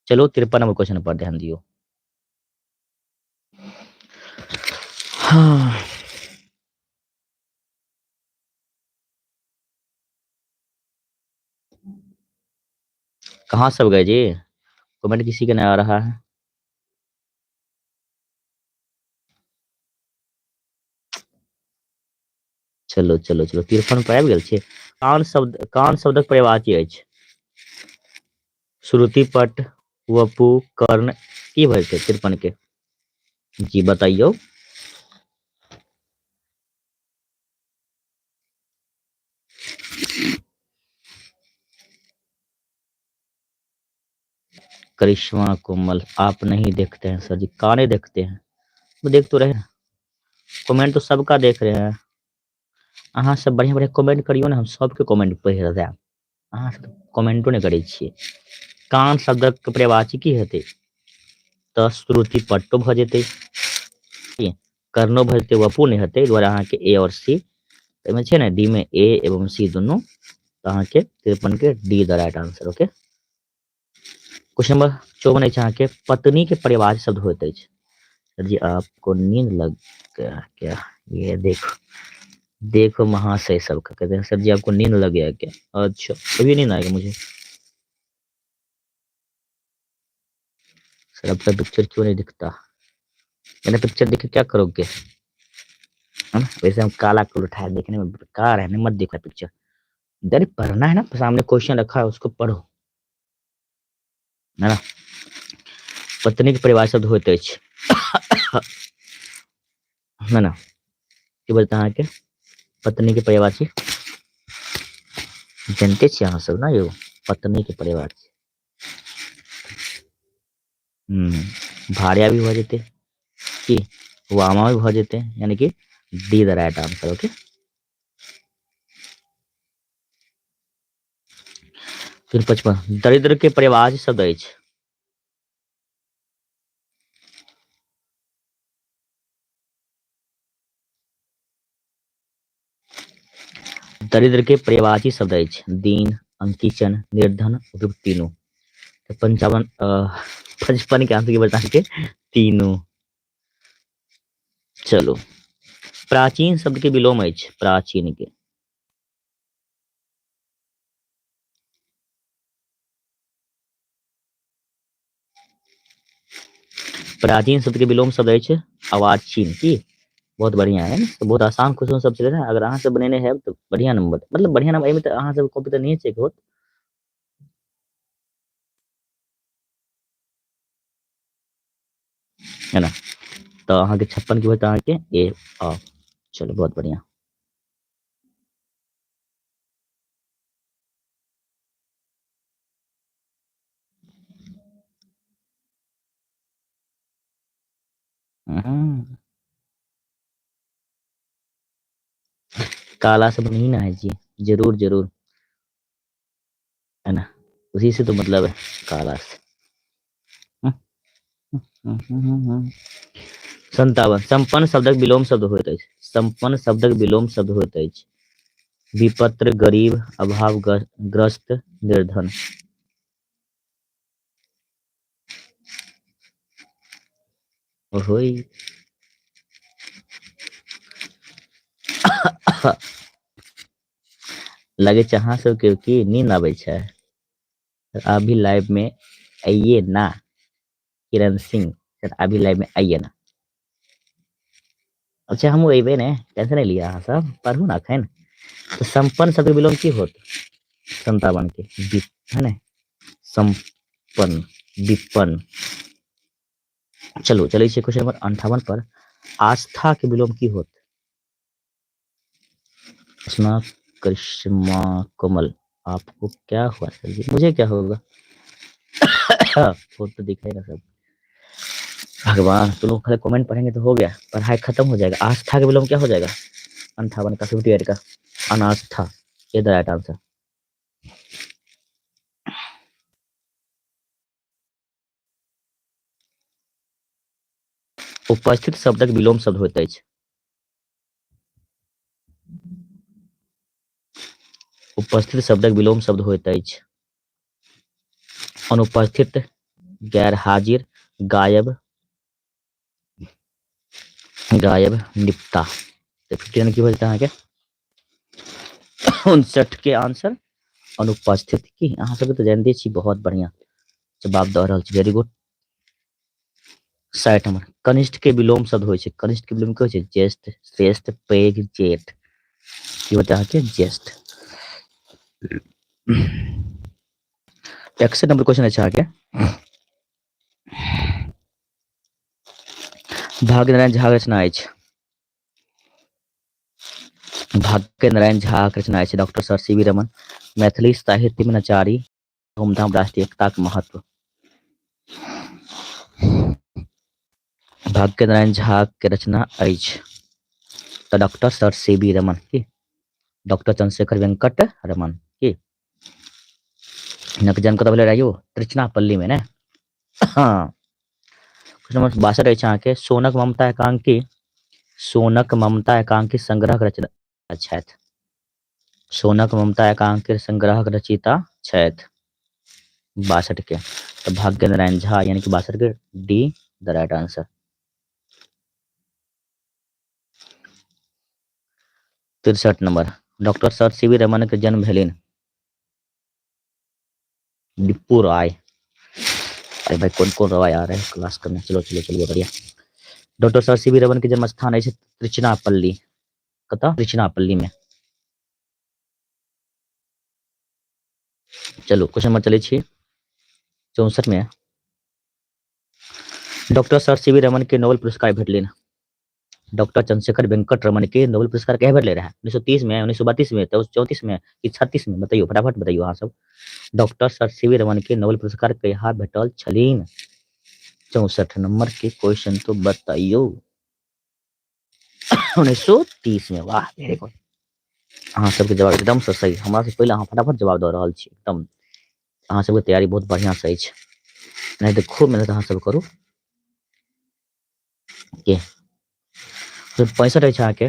चलो 53 नंबर क्वेश्चन पर ध्यान दियो हाँ कहाँ सब गए जी कमेंट किसी के नहीं आ रहा है चलो चलो चलो 53 पर आबि गेल छै कान शब्दक पर्यायवाची अछि श्रुति पट वपु कर्ण की भय छै 53 के जी बताइयो करिश्मा कोमल आप नहीं देखते हैं सर जी काने देखते हैं वो देख तो रहे हैं कमेंट तो सबका देख रहे हैं अहाँ सब बढ़िया बढ़िया कमेंट करियो ना हम सबके कमेंट पढ़ि देब अहाँ सब कमेंटो नहीं करै छियै कान शब्दक पर्यायवाची की हेतै तऽ श्रुति पट्टो भ जेतै कर्णो भ जेतै वपु नहीं हेतै द्वारा अहाँ के ए और सी एमे छै ने डी में ए एवं सी दोनों तो अहाँ के 53 के D the right answer okay question number 54 है अहाँ के पत्नी के पर्यायवाची शब्द होइत अछि जी आपको नींद लग क्या क्या ये देखो, देखो महाशय सबका कहते हैं सर जी आपको नींद लग गया क्या? अच्छा अभी नींद आएगा मुझे। सर आपका पिक्चर क्यों नहीं दिखता? मैंने पिक्चर देख के क्या करोगे? है ना, वैसे हम काला कुल उठाए देखने में बेकार है, मत देखो पिक्चर। इधर ही पढ़ना है ना, सामने क्वेश्चन रखा है उसको पढ़ो, है ना। पत्नी के परिवार शब्द होते अछि, है ना। की बोलते हैं के पत्नी के परिवार छी जनते छी अहाँ सब ना यो, पत्नी के परिवार छी। भार्या भी भ जेते कि वामा भी भ जेते, यानी कि D the right answer. Okay, फिर 55 दरिद्र के परिवार शब्द अछि। दरिद्र के पर्यायवाची शब्द अछि दीन, अंकिचन, निर्धन, उपयुक्त तीनों। तो 55 के आंसर की बता के तीनों। चलो, प्राचीन शब्द के विलोम अछि प्राचीन के। प्राचीन शब्द के विलोम शब्द अछि अर्वाचीन की। बहुत बढ़िया है ना, तो बहुत आसान क्वेश्चन सब चले ना, अगर अहाँ सब बनेने हैं तो बढ़िया नंबर, मतलब बढ़िया नंबर में तो अहाँ सब कॉपी तो नहीं चेक होत, है ना। तो अहाँ के 56 की होता है ए आ। चलो बहुत बढ़िया। हम्म, काला सब नहीं ना है जी, जरूर जरूर, है ना, उसी से तो मतलब है काला से। 57 संपन्न शब्दक विलोम शब्द होइत अछि। संपन्न शब्दक विलोम शब्द होइत अछि विपत्र, गरीब, अभाव ग्रस्त, निर्धन। ओहोई लगे छै अहाँ सबके की नींद आबै छै? अभी लाइव में आइए ना किरण सिंह, सर अभी लाइव में आइए ना। अच्छा हम अबे ने, टेंशन नहीं लिया अहाँ सब, पढ़ू ना अखन। तो संपन्न शब्द विलोम की होत? 57 के है ना, संपन्न, विपन्न। चलो चलिए क्वेश्चन नंबर 58 पर, आस्था के विलोम की होत? कृष्णा, करिश्मा, कोमल। आपको क्या हुआ सर जी? मुझे क्या होगा? वो तो दिखेगा सब। भगवान, तो लोग खाली कमेंट पढ़ेंगे तो हो गया, पढ़ाई खत्म हो जाएगा। आस्था के विलोम क्या हो जाएगा? 58 का 58 का अनास्था, ये द राइट आंसर। उपस्थित शब्दक विलोम शब्द होइत अछि। उपस्थित शब्दक विलोम शब्द होइत अछि अनुपस्थित, गैर हाजिर, गायब, गायब, निपटा। तो 59 की बजता है क्या? 59 के आंसर अनुपस्थित की। अहाँ सब तो जानते छी, बहुत बढ़िया जवाब दऽ रहल छी, वेरी गुड। 60 नंबर, कनिष्ठ के विलोम शब्द होइ छै। कनिष्ठ के विलोम की होइ छै? ज्येष्ठ, श्रेष्ठ, पैघ, जेठ। की होता है कि ज्येष्ठ। 61 नंबर क्वेश्चन अच्छा क्या? भाग्यनारायण झा रचना अछि। भाग्यनारायण झा के रचना अछि doctor sir CV. Raman. Maithili साहित्य में नचारी, धूमधाम, राष्ट्रीय एकता के महत्व। भाग्यनारायण झा के रचना अछि तो डॉक्टर सर सी.वी. रमन की, डॉक्टर चंद्रशेखर वेंकट रमन की। इनके जन्म कतऽ भेलै रहियो? त्रिचनापल्ली में ने। हाँ, नंबर 62 अछि अहाँके, सोनक ममता एकांकी, सोनक ममता एकांकी संग्रह रचना छथि। सोनक ममता एकांकी संग्रह रचिता छथि 62 के, तो भाग्यनारायण झा यानी कि 62 के D the right answer. 63 number doctor sir CV Raman के जन्म भेलिन डिप्पू राय। अरे भाई कौन कौन राय आ रहे हैं क्लास करने, चलो चलो चलो बढ़िया। डॉक्टर सर सीवी रमन के जन्म स्थान है त्रिचनापल्ली, कता त्रिचनापल्ली में। चलो क्वेश्चन नंबर चले 64 में। डॉक्टर सर सीवी रमन के नोबेल पुरस्कार भेटलिन डॉक्टर चंद्रशेखर वेंकट रमन के नोबेल पुरस्कार कह भेटले रहे 1930 में, 1932 में, 34 में कि 36 में, बताइयो फटाफट बताइयो अहाँ सब। डॉक्टर सर सीवी रमन के नोबेल पुरस्कार कहिया भेटल छलीन? 64 नंबर के क्वेश्चन तो बताइयो। 1930 में, वाह वेरी गुड। अहाँ सबके जवाब एकदम से सही, हमरा से पहले अहाँ फटाफट जवाब दे रहल छी एकदम। अहाँ सबके तैयारी बहुत बढ़िया से अछि, नहीं तो खूब मेहनत अहाँ सब करू के। 65 अछि अहाँके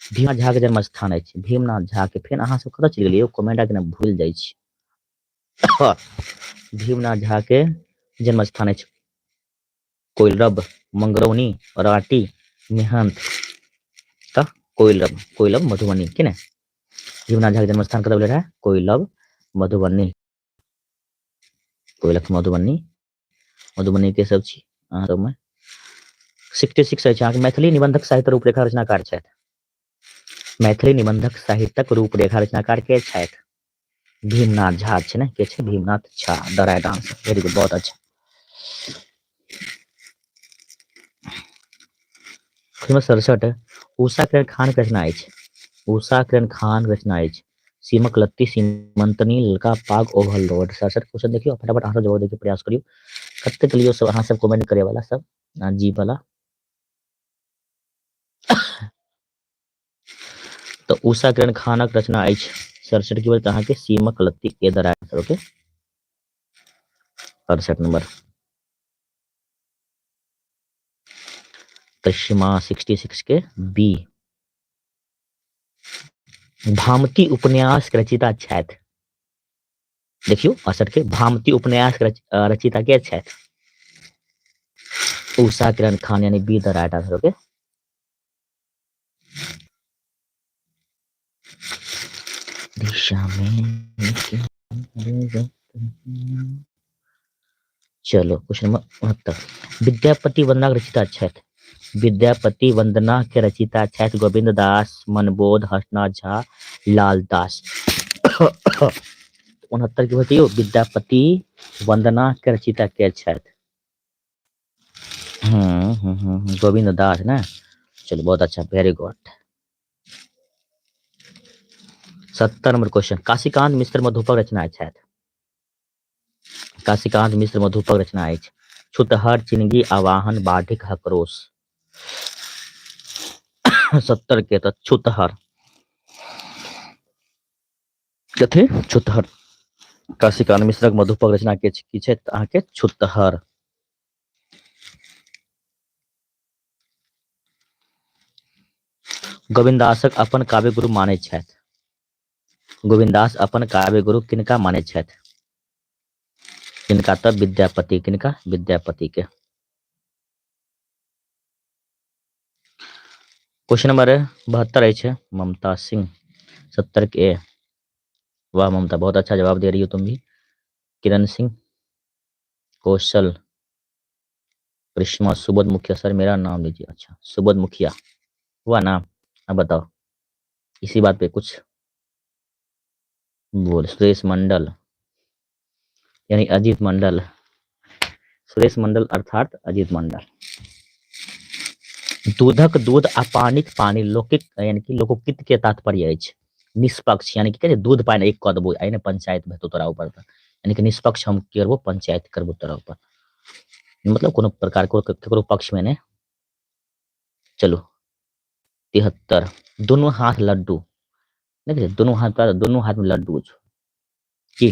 भीमनाथ झा के जन्म स्थान अछि भीमनाथ झा के। फेर अहाँ सब कतऽ चलि गेलियै कमेंट के ना भूल जाइ छी। भीमनाथ झा के जन्म स्थान अछि कोइलरब, मंगरौनी, राटी, मेहंत का कोइलब मधुबनी के ने। भीमनाथ झा के जन्म स्थान कतऽ भेल रहे? कोइलब मधुबनी, कोइलख मधुबनी के सब छी अहाँ सब में। 66 अछि अहाँके मैथिली निबंधक साहित्य रूपरेखा रचनाकार छथि। मैथिली निबंधक साहित्यक रूपरेखा रचनाकार के छथि? भीमनाथ झा छै ने, के छै? Bhimnath Jha, the right answer, very good, बहुत अच्छा। फिर 67 उषा किरण खान के रचना अछि। उषा किरण खान रचना अछि सीमक लत्ती, सीमंतनी, ललका पाग, ओवल रोड। 67 क्वेश्चन देखियो फटाफट अहाँ सब जवाब देके प्रयास करियो। कते के लिए सब अहाँ सब कमेंट करे वाला सब जी वाला। तो उषा किरण खानक रचना अछि 67 की बात अहाँ के सीमक लत्ती के the right answer. Okay 68 number पश्चिमा 66 के बी। भामती उपन्यास के रचिता छथि। देखियो 68 के भामती उपन्यास के रचिता के छथि? उषा किरण खान यानी B the right answer. Okay दिशा में चलो क्वेश्चन नंबर 69 विद्यापति वंदना के रचिता छथि। विद्यापति वंदना के रचिता छथि गोविंद दास, मनबोध, हंसनाथ झा, लाल दास। 69 के बताइयो विद्यापति वंदना के रचिता के छथि? गोविंद दास ना। चलो बहुत अच्छा, very good. 70 number question Kashikant Mishra मधुपर रचना छथि। काशीकांत मिश्र मधुपर रचना अछि छुतहर, चिनगी, आवाहन, बाढ़िक, हकरोश। 70 के तो छुतहर, कथी छुतहर? काशीकांत मिश्रक मधुपर रचना के की छै अहाँ के? छुतहर। गोविंदासक अपन काव्य गुरु मानै छथि। गोविंदास अपन काव्य गुरु किनका मानै छथि? किनका? तब विद्यापति, किनका? विद्यापति के। क्वेश्चन नंबर 72 है ममता सिंह 70 के। वाह ममता बहुत अच्छा जवाब दे रही हो तुम भी। किरण सिंह, कौशल, करिश्मा, सुबोध मुखिया। सर मेरा नाम लीजिए। अच्छा सुबोध मुखिया हुआ नाम। अब बताओ इसी बात पे कुछ बोल। सुरेश मंडल यानी अजीत मंडल, सुरेश मंडल अर्थात अजीत मंडल। दूधक दूध आ पानिक पानी लौकिक यानी कि लोकोकित के तात्पर्य अछि निष्पक्ष, यानी कि दूध पानी एक कऽ देबो आइ पंचायत भेटो तोरा ऊपर यानी कि निष्पक्ष हम करबो, पंचायत करबो तोरा ऊपर, मतलब कोनो प्रकार को केकरो पक्ष में ने। चलो 73 दोनों हाथ लड्डू, देखिए दोनों हाथ में लड्डू की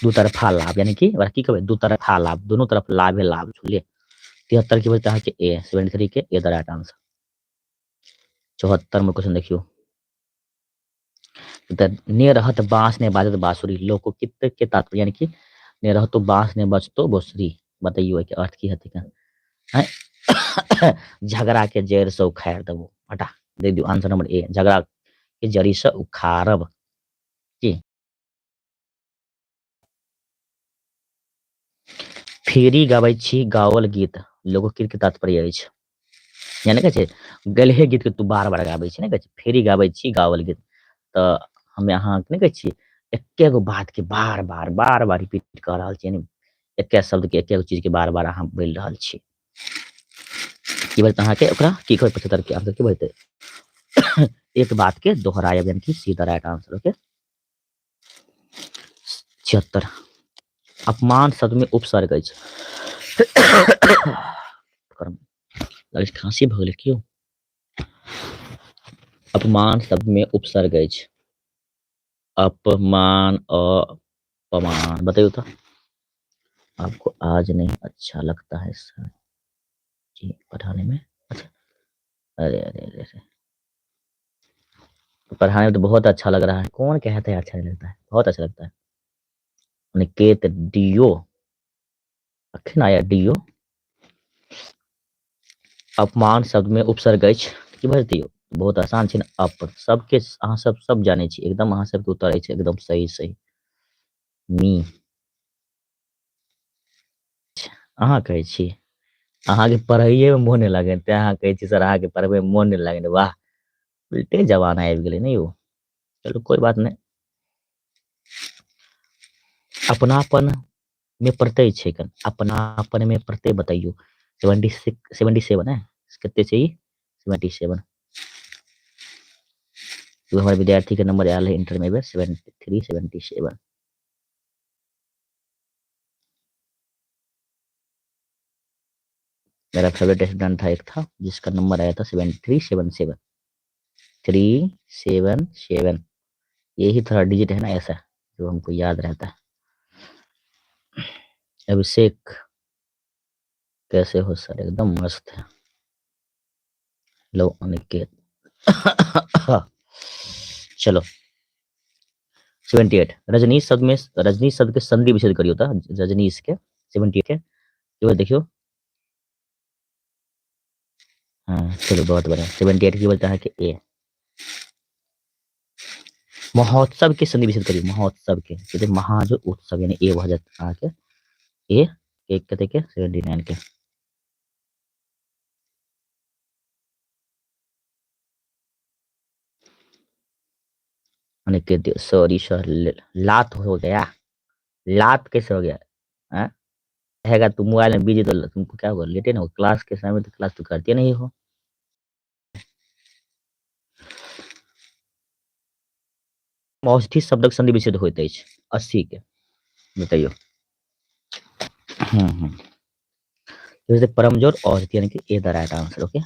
दू तरफा लाभ, यानी कि की कहबै दू तरफा लाभ, दोनों तरफ लाभे लाभ छुलिए। 73 की वजह अहाँ के ए 73 के ए द राइट आंसर। 74 में क्वेश्चन देखियो ने रहत बांस ने बाजत बांसुरी लोकोकित के तात्पर्य, यानी कि ने रहतो बांस ने बजतो बांसुरी। बताइयो के अर्थ की हेतै का? झगड़ा के जड़ से उखाड़ देबो, हटा दे दियो आंसर नंबर ए। झगड़ा के जड़ी से उखाड़ब की फेरी गाबै छी गावल गीत लोकगीत के तात्पर्य अछि यानी कहै छै गलहे गीत के तू बार बार गाबै छी ने कहै छै फेरी गाबै छी गावल गीत तऽ हमे अहाँ नहि कहै छी एके गो बात के बार बार रिपीट कऽ रहल छी यानी एके शब्द के एके गो चीज के बार बार अहाँ बोलि रहल छी की बोलते अहाँके ओकरा की कहै 75 के आंसर की बोलते एक बात के दोहराएब यानी कि सीधा राइट आंसर ओके 76 अपमान शब्द में उपसर्ग अछि खांसी भ गेलै क्यों अपमान शब्द में उपसर्ग अछि अपमान अपमान बताइए तो आपको आज नहीं अच्छा लगता है सर जी पढ़ाने में अच्छा अरे अरे अरे अरे पढ़ाने में तो बहुत अच्छा लग रहा है कौन कहता है अच्छा नहीं लगता है बहुत अच्छा लगता है निकेत डीओ अखन आया डीओ अपमान शब्द में उपसर्ग अछि की भरतियो बहुत आसान छै अप सबके अहाँ सब जानै छी एकदम अहाँ सबके उत्तर अछि एकदम सही सही मी अहाँ कहै छी अहाँके पढ़ैए में मोन नहीं लगे तें अहाँ कहै छी सर अहाँके पढ़बै में मोन नहीं लगे वाह उल्टे जमाना आबि गेलै नहीं यौ चलो कोई बात नहीं अपनापन में प्रत्यय छै कन अपनापन में प्रत्यय बताइयो 77 है कितने चाहिए 77 तो हमारे विद्यार्थी का नंबर आया है इंटर में 73 77 मेरा फेवरेट स्टूडेंट था एक था जिसका नंबर आया था 7377 377 यही थोड़ा डिजिट है ना ऐसा जो हमको याद रहता है अभिषेक कैसे हो सर एकदम मस्त है लो अनिकेत चलो 78 रजनीश शब्द के संधि विच्छेद करियो था रजनीश के 78 के ये देखियो हाँ चलो बहुत बढ़िया 78 की बोलता है कि ए महोत्सव के संधि विच्छेद करियो महोत्सव के कहते महा जो उत्सव यानी ए वह आके ए एक कहते के 79 के अनिकेत सॉरी सर लात हो गया लात कैसे हो गया हाँ रहेगा तुम मोबाइल में बिजी तो तुमको क्या होगा लेटे ना हो क्लास के समय तो क्लास तो करते नहीं हो औषधि शब्दक संधि विच्छेद होइत अछि 80 के बताइयो जैसे परमजोर औषधि यानी कि A the right answer okay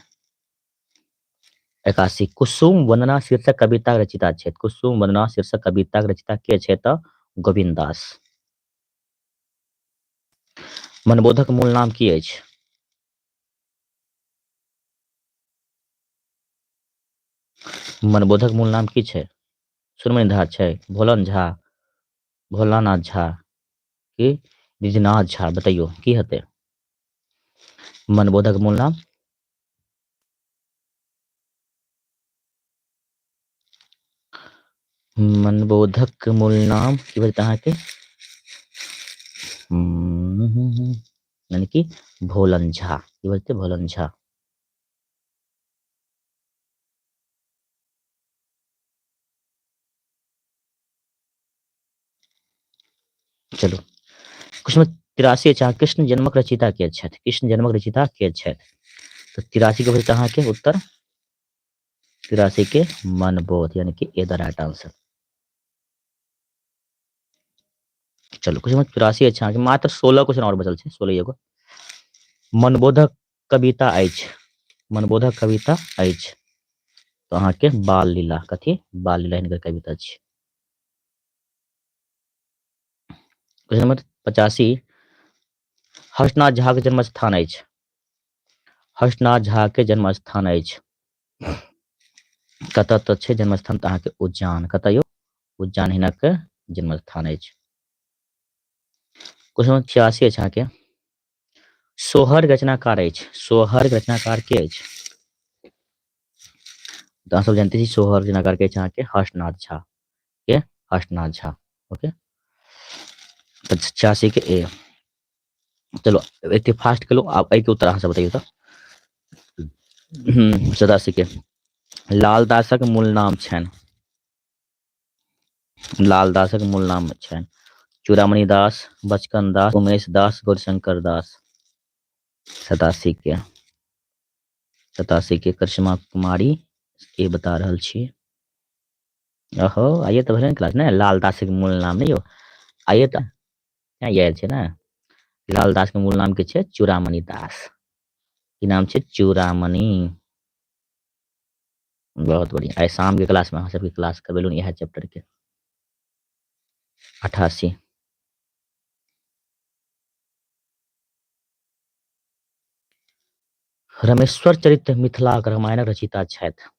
81 कुसुम वंदना शीर्षक कविता रचिता छै कुसुम वंदना शीर्षक कविता रचिता के छै तऽ गोविंद दास मनबोधक मूल नाम की अछि मनबोधक मूल नाम की छै सुरमणि झा छै भोलानाथ झा कि निजनाथ झा बताइयो की हेतै मनबोधक मूल नाम मनबोधक मूल नाम की बोलते अहाँके यानी कि भोलन झा की बोलते भोलन झा चलो क्वेश्चन 83 अच्छा कृष्ण जन्मक रचिता के छथि कृष्ण जन्मक रचिता के छथि तो 83 के बोलते अहाँके उत्तर 83 के मनबोध यानी कि ए द राइट आंसर चलो क्वेश्चन 83 अच्छा कि मात्र 16 क्वेश्चन और बचल छै 16 एगो मनबोधक कविता अछि मनबोधक कविता अछि तो अहाँके बाल लीला कथी बाल लीला हिनकर कविता छै क्वेश्चन नंबर 85 हर्षनाथ झा के जन्म स्थान अछि हर्षनाथ झा के जन्म स्थान अछि कतऽ तऽ छै जन्म स्थान तऽ अहाँके उज्जैन कतऽ यौ उज्जैन हिनक जन्म स्थान अछि क्वेश्चन नंबर 86 अछि अहाँके सोहर रचनाकार अछि सोहर रचनाकार के अछि तो अहाँ सब जानते छी सोहर रचनाकार के छै अहाँके हर्षनाथ झा के हर्षनाथ झा ओके 85 के ए चलो एते फास्ट करो आप एहि के उत्तर अहाँ सब बताइए तो 87 के लाल दासक मूल नाम छनि लाल दासक मूल नाम छनि चूड़ामणि दास बचकन दास उमेश दास गौरशंकर दास 87 के करिश्मा कुमारी के बता रहल छी ओहो आइए तो भले क्लास ने लाल दास के मूल नाम नहीं हो आइए तो क्या याद છે ને लाल दास के मूल नाम के છે चूड़ामणि दास की नाम છે चूड़ामणि बहुत बढ़िया आइ शाम के क्लास में अहाँ सबके क्लास करबेलू इएह चैप्टर के 88 रमेश्वर चरित्र मिथिला रामायण रचिता छथि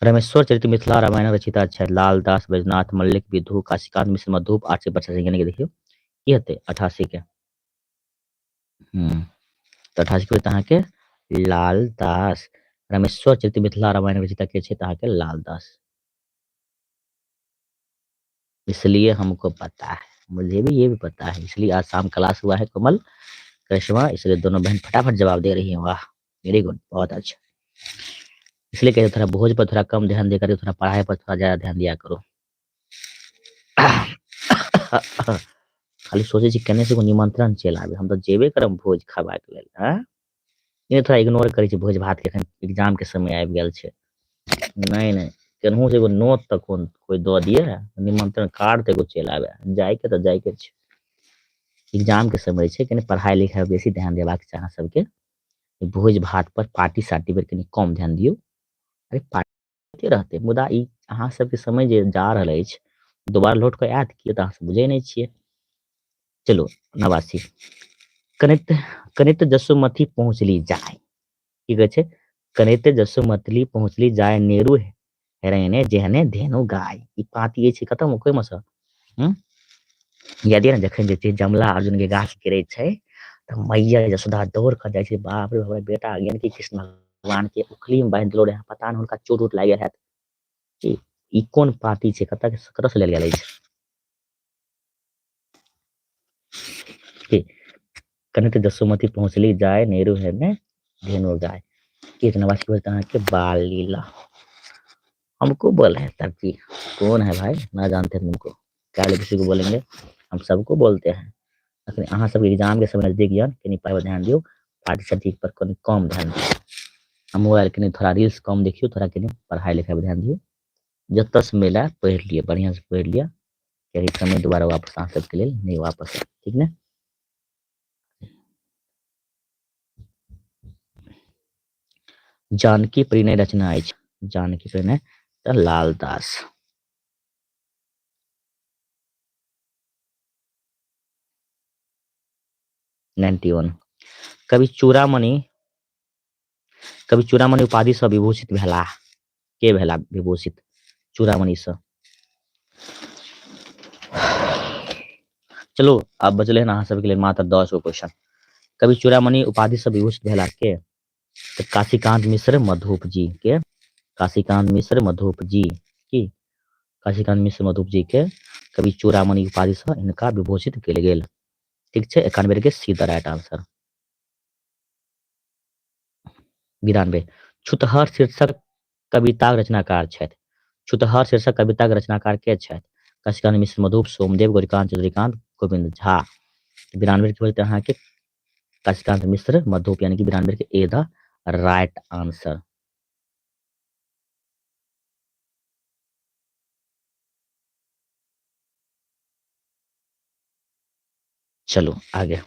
रमेश्वर चरित्र मिथिला रामायण रचिता छथि लाल दास बैजनाथ मल्लिक विधु काशीकांत मिश्र मधुप 885 यानी कि देखियो की हेतै 88 के तो 88 के अहाँ के लाल दास रमेश्वर चरित्र मिथिला रामायण रचिता के छै अहाँ के लाल दास इसलिए हमको पता है मुझे भी ये भी पता है इसलिए आज शाम क्लास हुआ है कोमल करिश्मा इसलिए दोनों बहन फटाफट जवाब दे रही हैं वाह वेरी गुड बहुत अच्छा इसलिए कहते थोड़ा भोज पर थोड़ा कम ध्यान देकर थोड़ा पढ़ाई पर थोड़ा ज्यादा ध्यान दिया करो खाली सोचे छी केने से निमंत्रण चलि आबे हम तो जेबे करब भोज खाबा के लेल ये थोड़ा इग्नोर करे छी भोज भात के एखन एग्जाम के समय आबि गेल छै नहीं केनहू से एगो नोट तक कोई दऽ दिए निमंत्रण कार्ड तऽ एगो चलि आबे जाय के तऽ जाय के छै एग्जाम के समय छै कनी पढ़ाई लिखाई बेसी ध्यान देबाक छै अहाँ सबके भोज भात पर पार्टी सार्टी पर कनी कम ध्यान दियौ अरे पार्टी रहते मुदा ई अहाँ सबके समय जे जा रहल अछि दोबारा लौट कऽ आयत कि तऽ अहाँ सब बुझै नहि छियै चलो 89 कनित कनित जसुमती पहुँचली जाय की कहै छै कनित जसुमती पहुँचली जाय नेरू हेरैने जेहने धेनु गाय ई पाती अछि खत्म कोई मसा याद ये ने जखन जे छै जमला अर्जुन के गाछ गिरै छै तऽ मैया यशोदा दौड़ कऽ जाइ छै बाप रे हमर बेटा जानकी कृष्ण भगवान के उखली में बांधि देलो रहे पता नहीं हुनका चोट उट लागि गेल हैत ई कोन पार्टी छै कतऽ से लेल गेल अछि कनित जसुमती पहुंचली जाय नेहरू है में धेनु गाय एक नवासी बोलता है कि बाल लीला हमको बोला है तरती कौन है भाई ना जानते तुमको क्या किसी को बोलेंगे हम सबको बोलते हैं अखन अहाँ सब एग्जाम के समय नजदीक यन कनी पढ़ाई पर ध्यान दियो पार्टी सार्टी पर कनी कम ध्यान दियो मोबाइल कनी थोड़ा रील्स कम देखियो थोड़ा कनी पढ़ाई लिखाई पर ध्यान दियो जतऽ से मिला पढ़ लिए बढ़िया से पढ़ लिया यही समय दोबारा वापस अहाँ सबके लेल नहीं वापस है ठीक ने जानकी प्रिय रचना अछि जानकी प्रिय तऽ लाल दास कवि चूड़ामणि उपाधि से विभूषित भेला के भेला विभूषित चूड़ामणि से चलो अब बचले अहाँ सबके लेल मात्र 10 गो क्वेश्चन कवि चूड़ामणि उपाधि से विभूषित भेला के तो काशीकांत मिश्र मधुप जी के काशीकांत मिश्र मधुप जी की काशीकांत मिश्र मधुप जी के कवि चूड़ामणि उपाधि से इनका विभूषित कयल गेल ठीक छै 91 के सीधा राइट आंसर 92 छुतहर शीर्षक कविता रचनाकार छथि छुतहर शीर्षक कविता रचनाकार के छथि काशीकांत मिश्र मधुप सोमदेव गौरीकांत चंद्रिकांत गोविंद झा 92 के बोलते हैं कि काशीकांत मिश्र मधुप यानी कि 92 के ए द राइट आंसर चलो आगे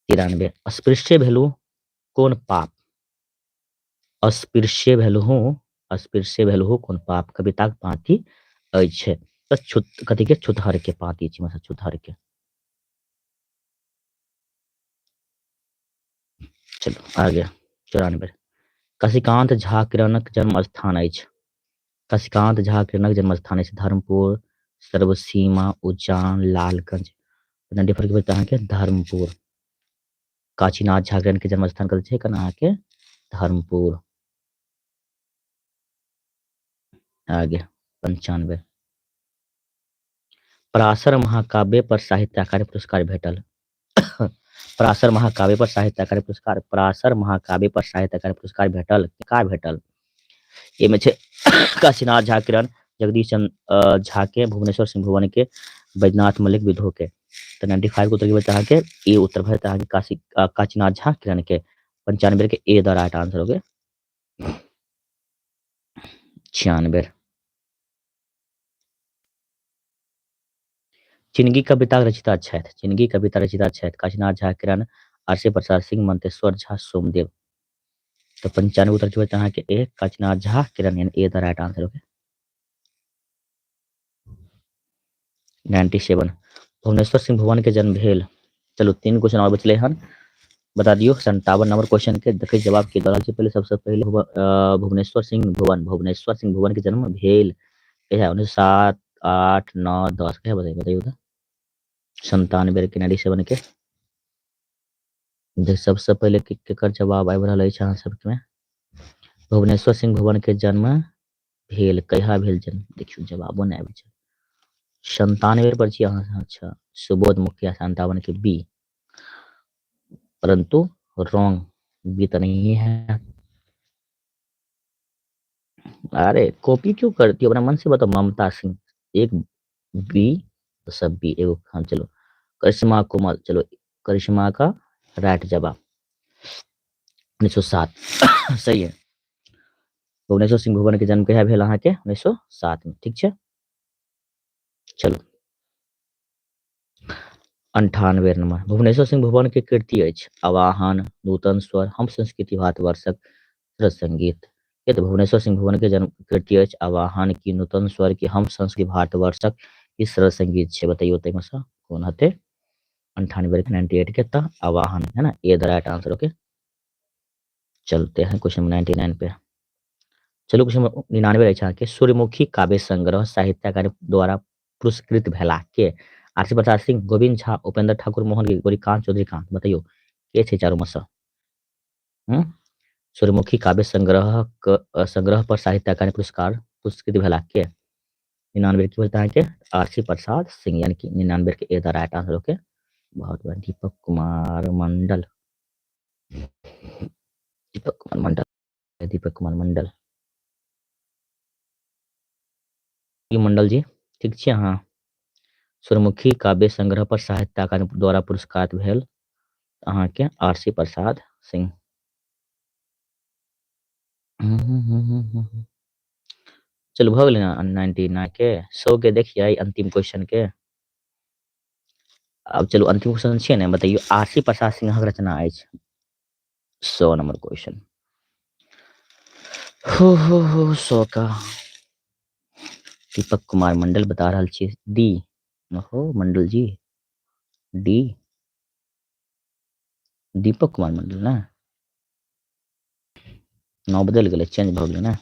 93 अस्पृश्य भेलू कोन पाप अस्पृश्य भेलहु कोन पाप कविताक पाँति अछि तऽ कथी के छुतहर के पाँति छी मतलब छुतहर के चलो आगे 94 काशीकांत झा किरणक जन्म स्थान अछि काशीकांत झा किरणक जन्म स्थान अछि धर्मपुर सर्वसीमा उज्जैन लालगंज डिफर के बताया के धर्मपुर काशीनाथ झा किरण के जन्म स्थान कतऽ छै कना के धर्मपुर आगे 95 पराशर महाकाव्य पर साहित्य अकादमी पुरस्कार भेटल पराशर महाकाव्य पर साहित्य अकादमी पुरस्कार पराशर महाकाव्य पर साहित्य अकादमी पुरस्कार भेटल का भेटल एमे छै काशीनाथ झा किरण जगदीश चंद्र झा के भुवनेश्वर सिंह भुवन के बैजनाथ मलिक विधो के तो 95 को उत्तर की बता के ए उत्तर भर के काशीनाथ झा किरण के 95 के ए द राइट आंसर हो गए 96 चिनगी कविता रचिता छथि चिनगी कविता रचिता छथि काशीनाथ झा किरण आरसी प्रसाद सिंह मंतेश्वर झा सोमदेव तो 95 उत्तर की बता के ए काशीनाथ झा किरण यानी ए द राइट आंसर हो गए 97 भुवनेश्वर सिंह भुवन के जन्म भेल चलो 3 क्वेश्चन और बचले हन बता दियो 57 नंबर क्वेश्चन के देखिए जवाब के दौरान से पहले सबसे पहले भुवनेश्वर सिंह भुवन के जन्म भेल है 1907 8 9 10 के बताइए उधर 97 के 97 के देख सबसे पहले केकर जवाब आबि रहल अछि अहाँ सबके में भुवनेश्वर सिंह भुवन के जन्म भेल कहिया भेल जन्म देखियो जवाबो नहीं आबै छै 97 पर छी अहाँ अच्छा सुबोध मुखिया 57 के बी परंतु रॉन्ग बी तो नहीं है अरे कॉपी क्यों करती हो अपना मन से बताओ ममता सिंह एक बी तो सब बी एगो हम चलो करिश्मा कोमल चलो करिश्मा का राइट जवाब 1907 सही है भुवनेश्वर सिंह भुवन के जन्म कहिया भेल अहाँ के 1907 में ठीक है चलो 98 नंबर भुवनेश्वर सिंह भुवन के कृति अछि आवाहन नूतन स्वर हम संस्कृति भारतवर्षक सरस संगीत ये तो भुवनेश्वर सिंह भुवन के जन्म कृति अछि आवाहन की नूतन स्वर की हम संस्कृति भारतवर्षक ई सरस संगीत छे बताइयो तै में से कौन हते 98 के 98 के ता आवाहन है ना ये द राइट आंसर ओके चलते हैं क्वेश्चन 99 पे चलो क्वेश्चन 99 अच्छा के सूर्यमुखी काव्य संग्रह साहित्य अकादमी द्वारा पुरस्कृत भेला के आरसी प्रसाद सिंह गोविंद झा उपेंद्र ठाकुर मोहन गोरीकांत चौधरी कांत बताइयो के छे चारों में से सूर्यमुखी काव्य संग्रह पर साहित्य अकादमी पुरस्कार पुरस्कृत भेला के 99 की बोलता है के आरसी प्रसाद सिंह यानी कि 99 के ए द राइट आंसर ओके बहुत बढ़िया दीपक कुमार मंडल मंडल जी ठीक छे हाँ सूर्यमुखी काव्य संग्रह पर साहित्य अकादमी द्वारा पुरस्कार भेल अहाँ के आरसी प्रसाद सिंह चलो भ गेलै 99 के 100 के देखिए अंतिम क्वेश्चन के अब चलो अंतिम क्वेश्चन छे ने बताइयो आरसी प्रसाद सिंह रचना अछि 100 नंबर क्वेश्चन हो 100 का दीपक कुमार मंडल बता रहा छे डी हो मंडल जी डी दीपक कुमार मंडल ना नाम बदल गेलै चेंज भ गेलै ना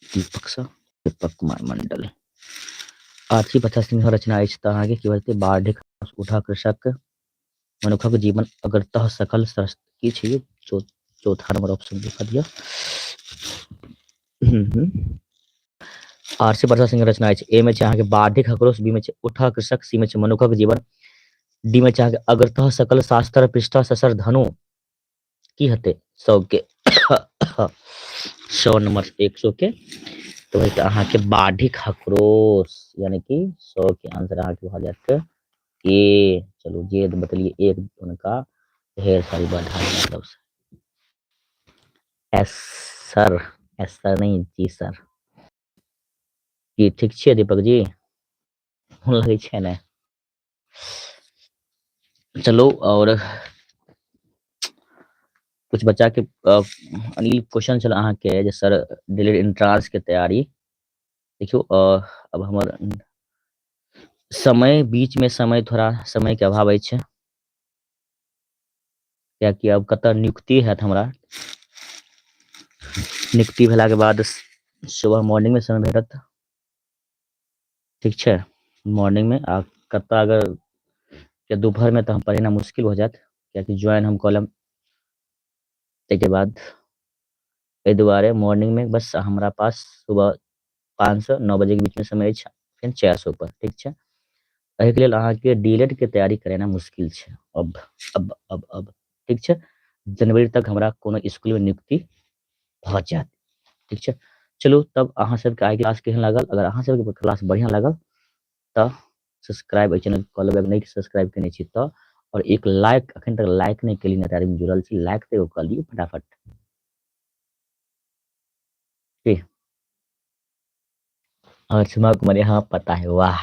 दीपक कुमार मंडल आरसी प्रसाद सिंह रचना अछि त आगे की बोलते बाढ़िक उठा कृषक मनुखक जीवन अगरतः सकल की छै चौथा नंबर ऑप्शन दिखा दिया आरसी प्रसाद सिंह रचना अछि ए में अहाँ के बाढ़िक आक्रोश बी में उठा कृषक सी में मनुखक जीवन डी में अहाँ के अगरतः सकल शास्त्र पृष्ठा ससर धनु की हते 100 के 100 नंबर 100 के तो अहाँ के बाढ़िक आक्रोश यानी कि 100 के आंसर अहाँ के भ जात ए चलो जे बतलिए एक उनका ढेर सारी बढ़ा मतलब एस सर नहीं जी सर जी ठीक छे दीपक जी लगे छे ने चलो और कुछ बच्चा के अनिल क्वेश्चन चल अहाँ के जे सर डिलीड एंट्रांस के तैयारी देखियो अब हमर समय बीच में समय थोड़ा समय के अभाव है क्या कि अब कत नियुक्ति है हमरा नियुक्ति भेला के बाद सुबह मॉर्निंग में समय भेटत ठीक छे मॉर्निंग में आ कत अगर के दोपहर में तो हम पढ़ना मुश्किल हो जात क्या कि ज्वाइन हम कॉलम के बाद ए दुआरे मॉर्निंग में बस हमरा पास सुबह 500 9 बजे के बीच में समय छै, फेर 400 पर, ठीक छै। एहिके लेल अहाँके डीएलएड के तैयारी करेनाइ मुश्किल छै अब, ठीक छै। जनवरी तक हमरा कोनो स्कूल में नियुक्ति भऽ जायत, ठीक छै। चलू तब अहाँ सबके आइ क्लास केहन लागल? अगर अहाँ सबके क्लास बढ़िया लागल तऽ सब्सक्राइब एहि चैनल कऽ लेबै, अगर नहि सब्सक्राइब केने छी तऽ, और एक लाइक, अखन तक लाइक नहीं केली, नतारी में जुड़ल छी, लाइक तो एगो कऽ लियौ फटाफट, ठीक। और करिश्मा कुमारी, हाँ पता है, वाह,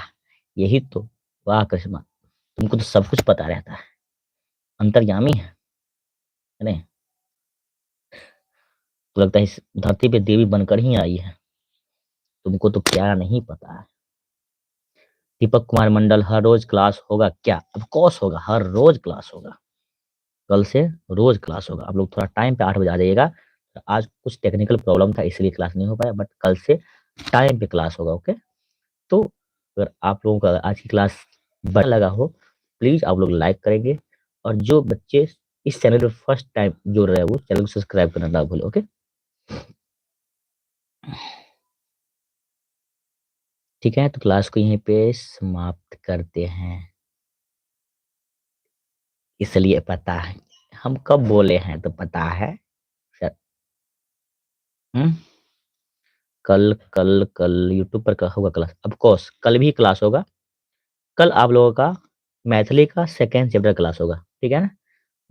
यही तो, वाह करिश्मा, तुमको तो सब कुछ पता रहता है, अंतर्यामी है नहीं? तो लगता है इस धरती पे देवी बनकर ही आई है, तुमको तो क्या नहीं पता है। दीपक कुमार मंडल, हर रोज क्लास होगा क्या? ऑफ कोर्स होगा, हर रोज क्लास होगा, कल से रोज क्लास होगा। आप लोग थोड़ा टाइम पे 8 बजे आ जाइएगा। आज कुछ टेक्निकल प्रॉब्लम था इसलिए क्लास नहीं हो पाया, बट कल से टाइम पे क्लास होगा, ओके। तो अगर आप लोगों का आज की क्लास बढ़िया लगा हो, प्लीज आप लोग लाइक करेंगे, और जो बच्चे इस चैनल पे फर्स्ट टाइम जुड़ रहे हैं वो चैनल को सब्सक्राइब करना ना भूले, ओके। ठीक है, तो क्लास को यहीं पे समाप्त करते हैं। इसलिए पता है हम कब बोले हैं, तो पता है सर। हम्म? कल यूट्यूब पर होगा क्लास, ऑफ कोर्स कल भी क्लास होगा। कल आप लोगों का मैथिली का सेकेंड चैप्टर क्लास होगा, ठीक है ना?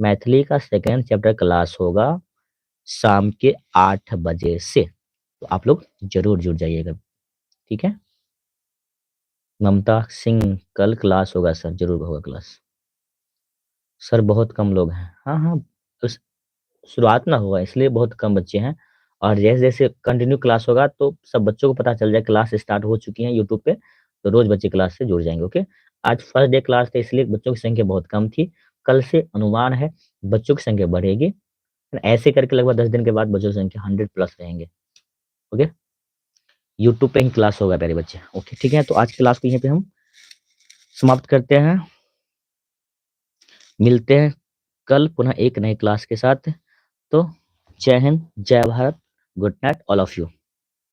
मैथिली का सेकेंड चैप्टर क्लास होगा शाम के 8 बजे से, तो आप लोग जरूर जुड़ जाइएगा, ठीक है। ममता सिंह, कल क्लास होगा सर, जरूर होगा क्लास सर, बहुत कम लोग हैं। हाँ हाँ, उस शुरुआत ना होगा इसलिए बहुत कम बच्चे हैं, और जैसे जैसे कंटिन्यू क्लास होगा तो सब बच्चों को पता चल जाए क्लास स्टार्ट हो चुकी है यूट्यूब पे, तो रोज बच्चे क्लास से जुड़ जाएंगे, ओके। आज फर्स्ट डे क्लास था इसलिए बच्चों की संख्या बहुत कम थी, कल से अनुमान है बच्चों की संख्या बढ़ेगी, ऐसे करके लगभग 10 दिन के बाद बच्चों की संख्या 100 प्लस रहेंगे, ओके। यूट्यूब पे ही क्लास होगा प्यारे बच्चे, ओके ठीक है। तो आज की क्लास को यहीं पे हम समाप्त करते हैं, मिलते हैं कल पुनः एक नई क्लास के साथ। तो जय हिंद, जय Bharat, good night all of you.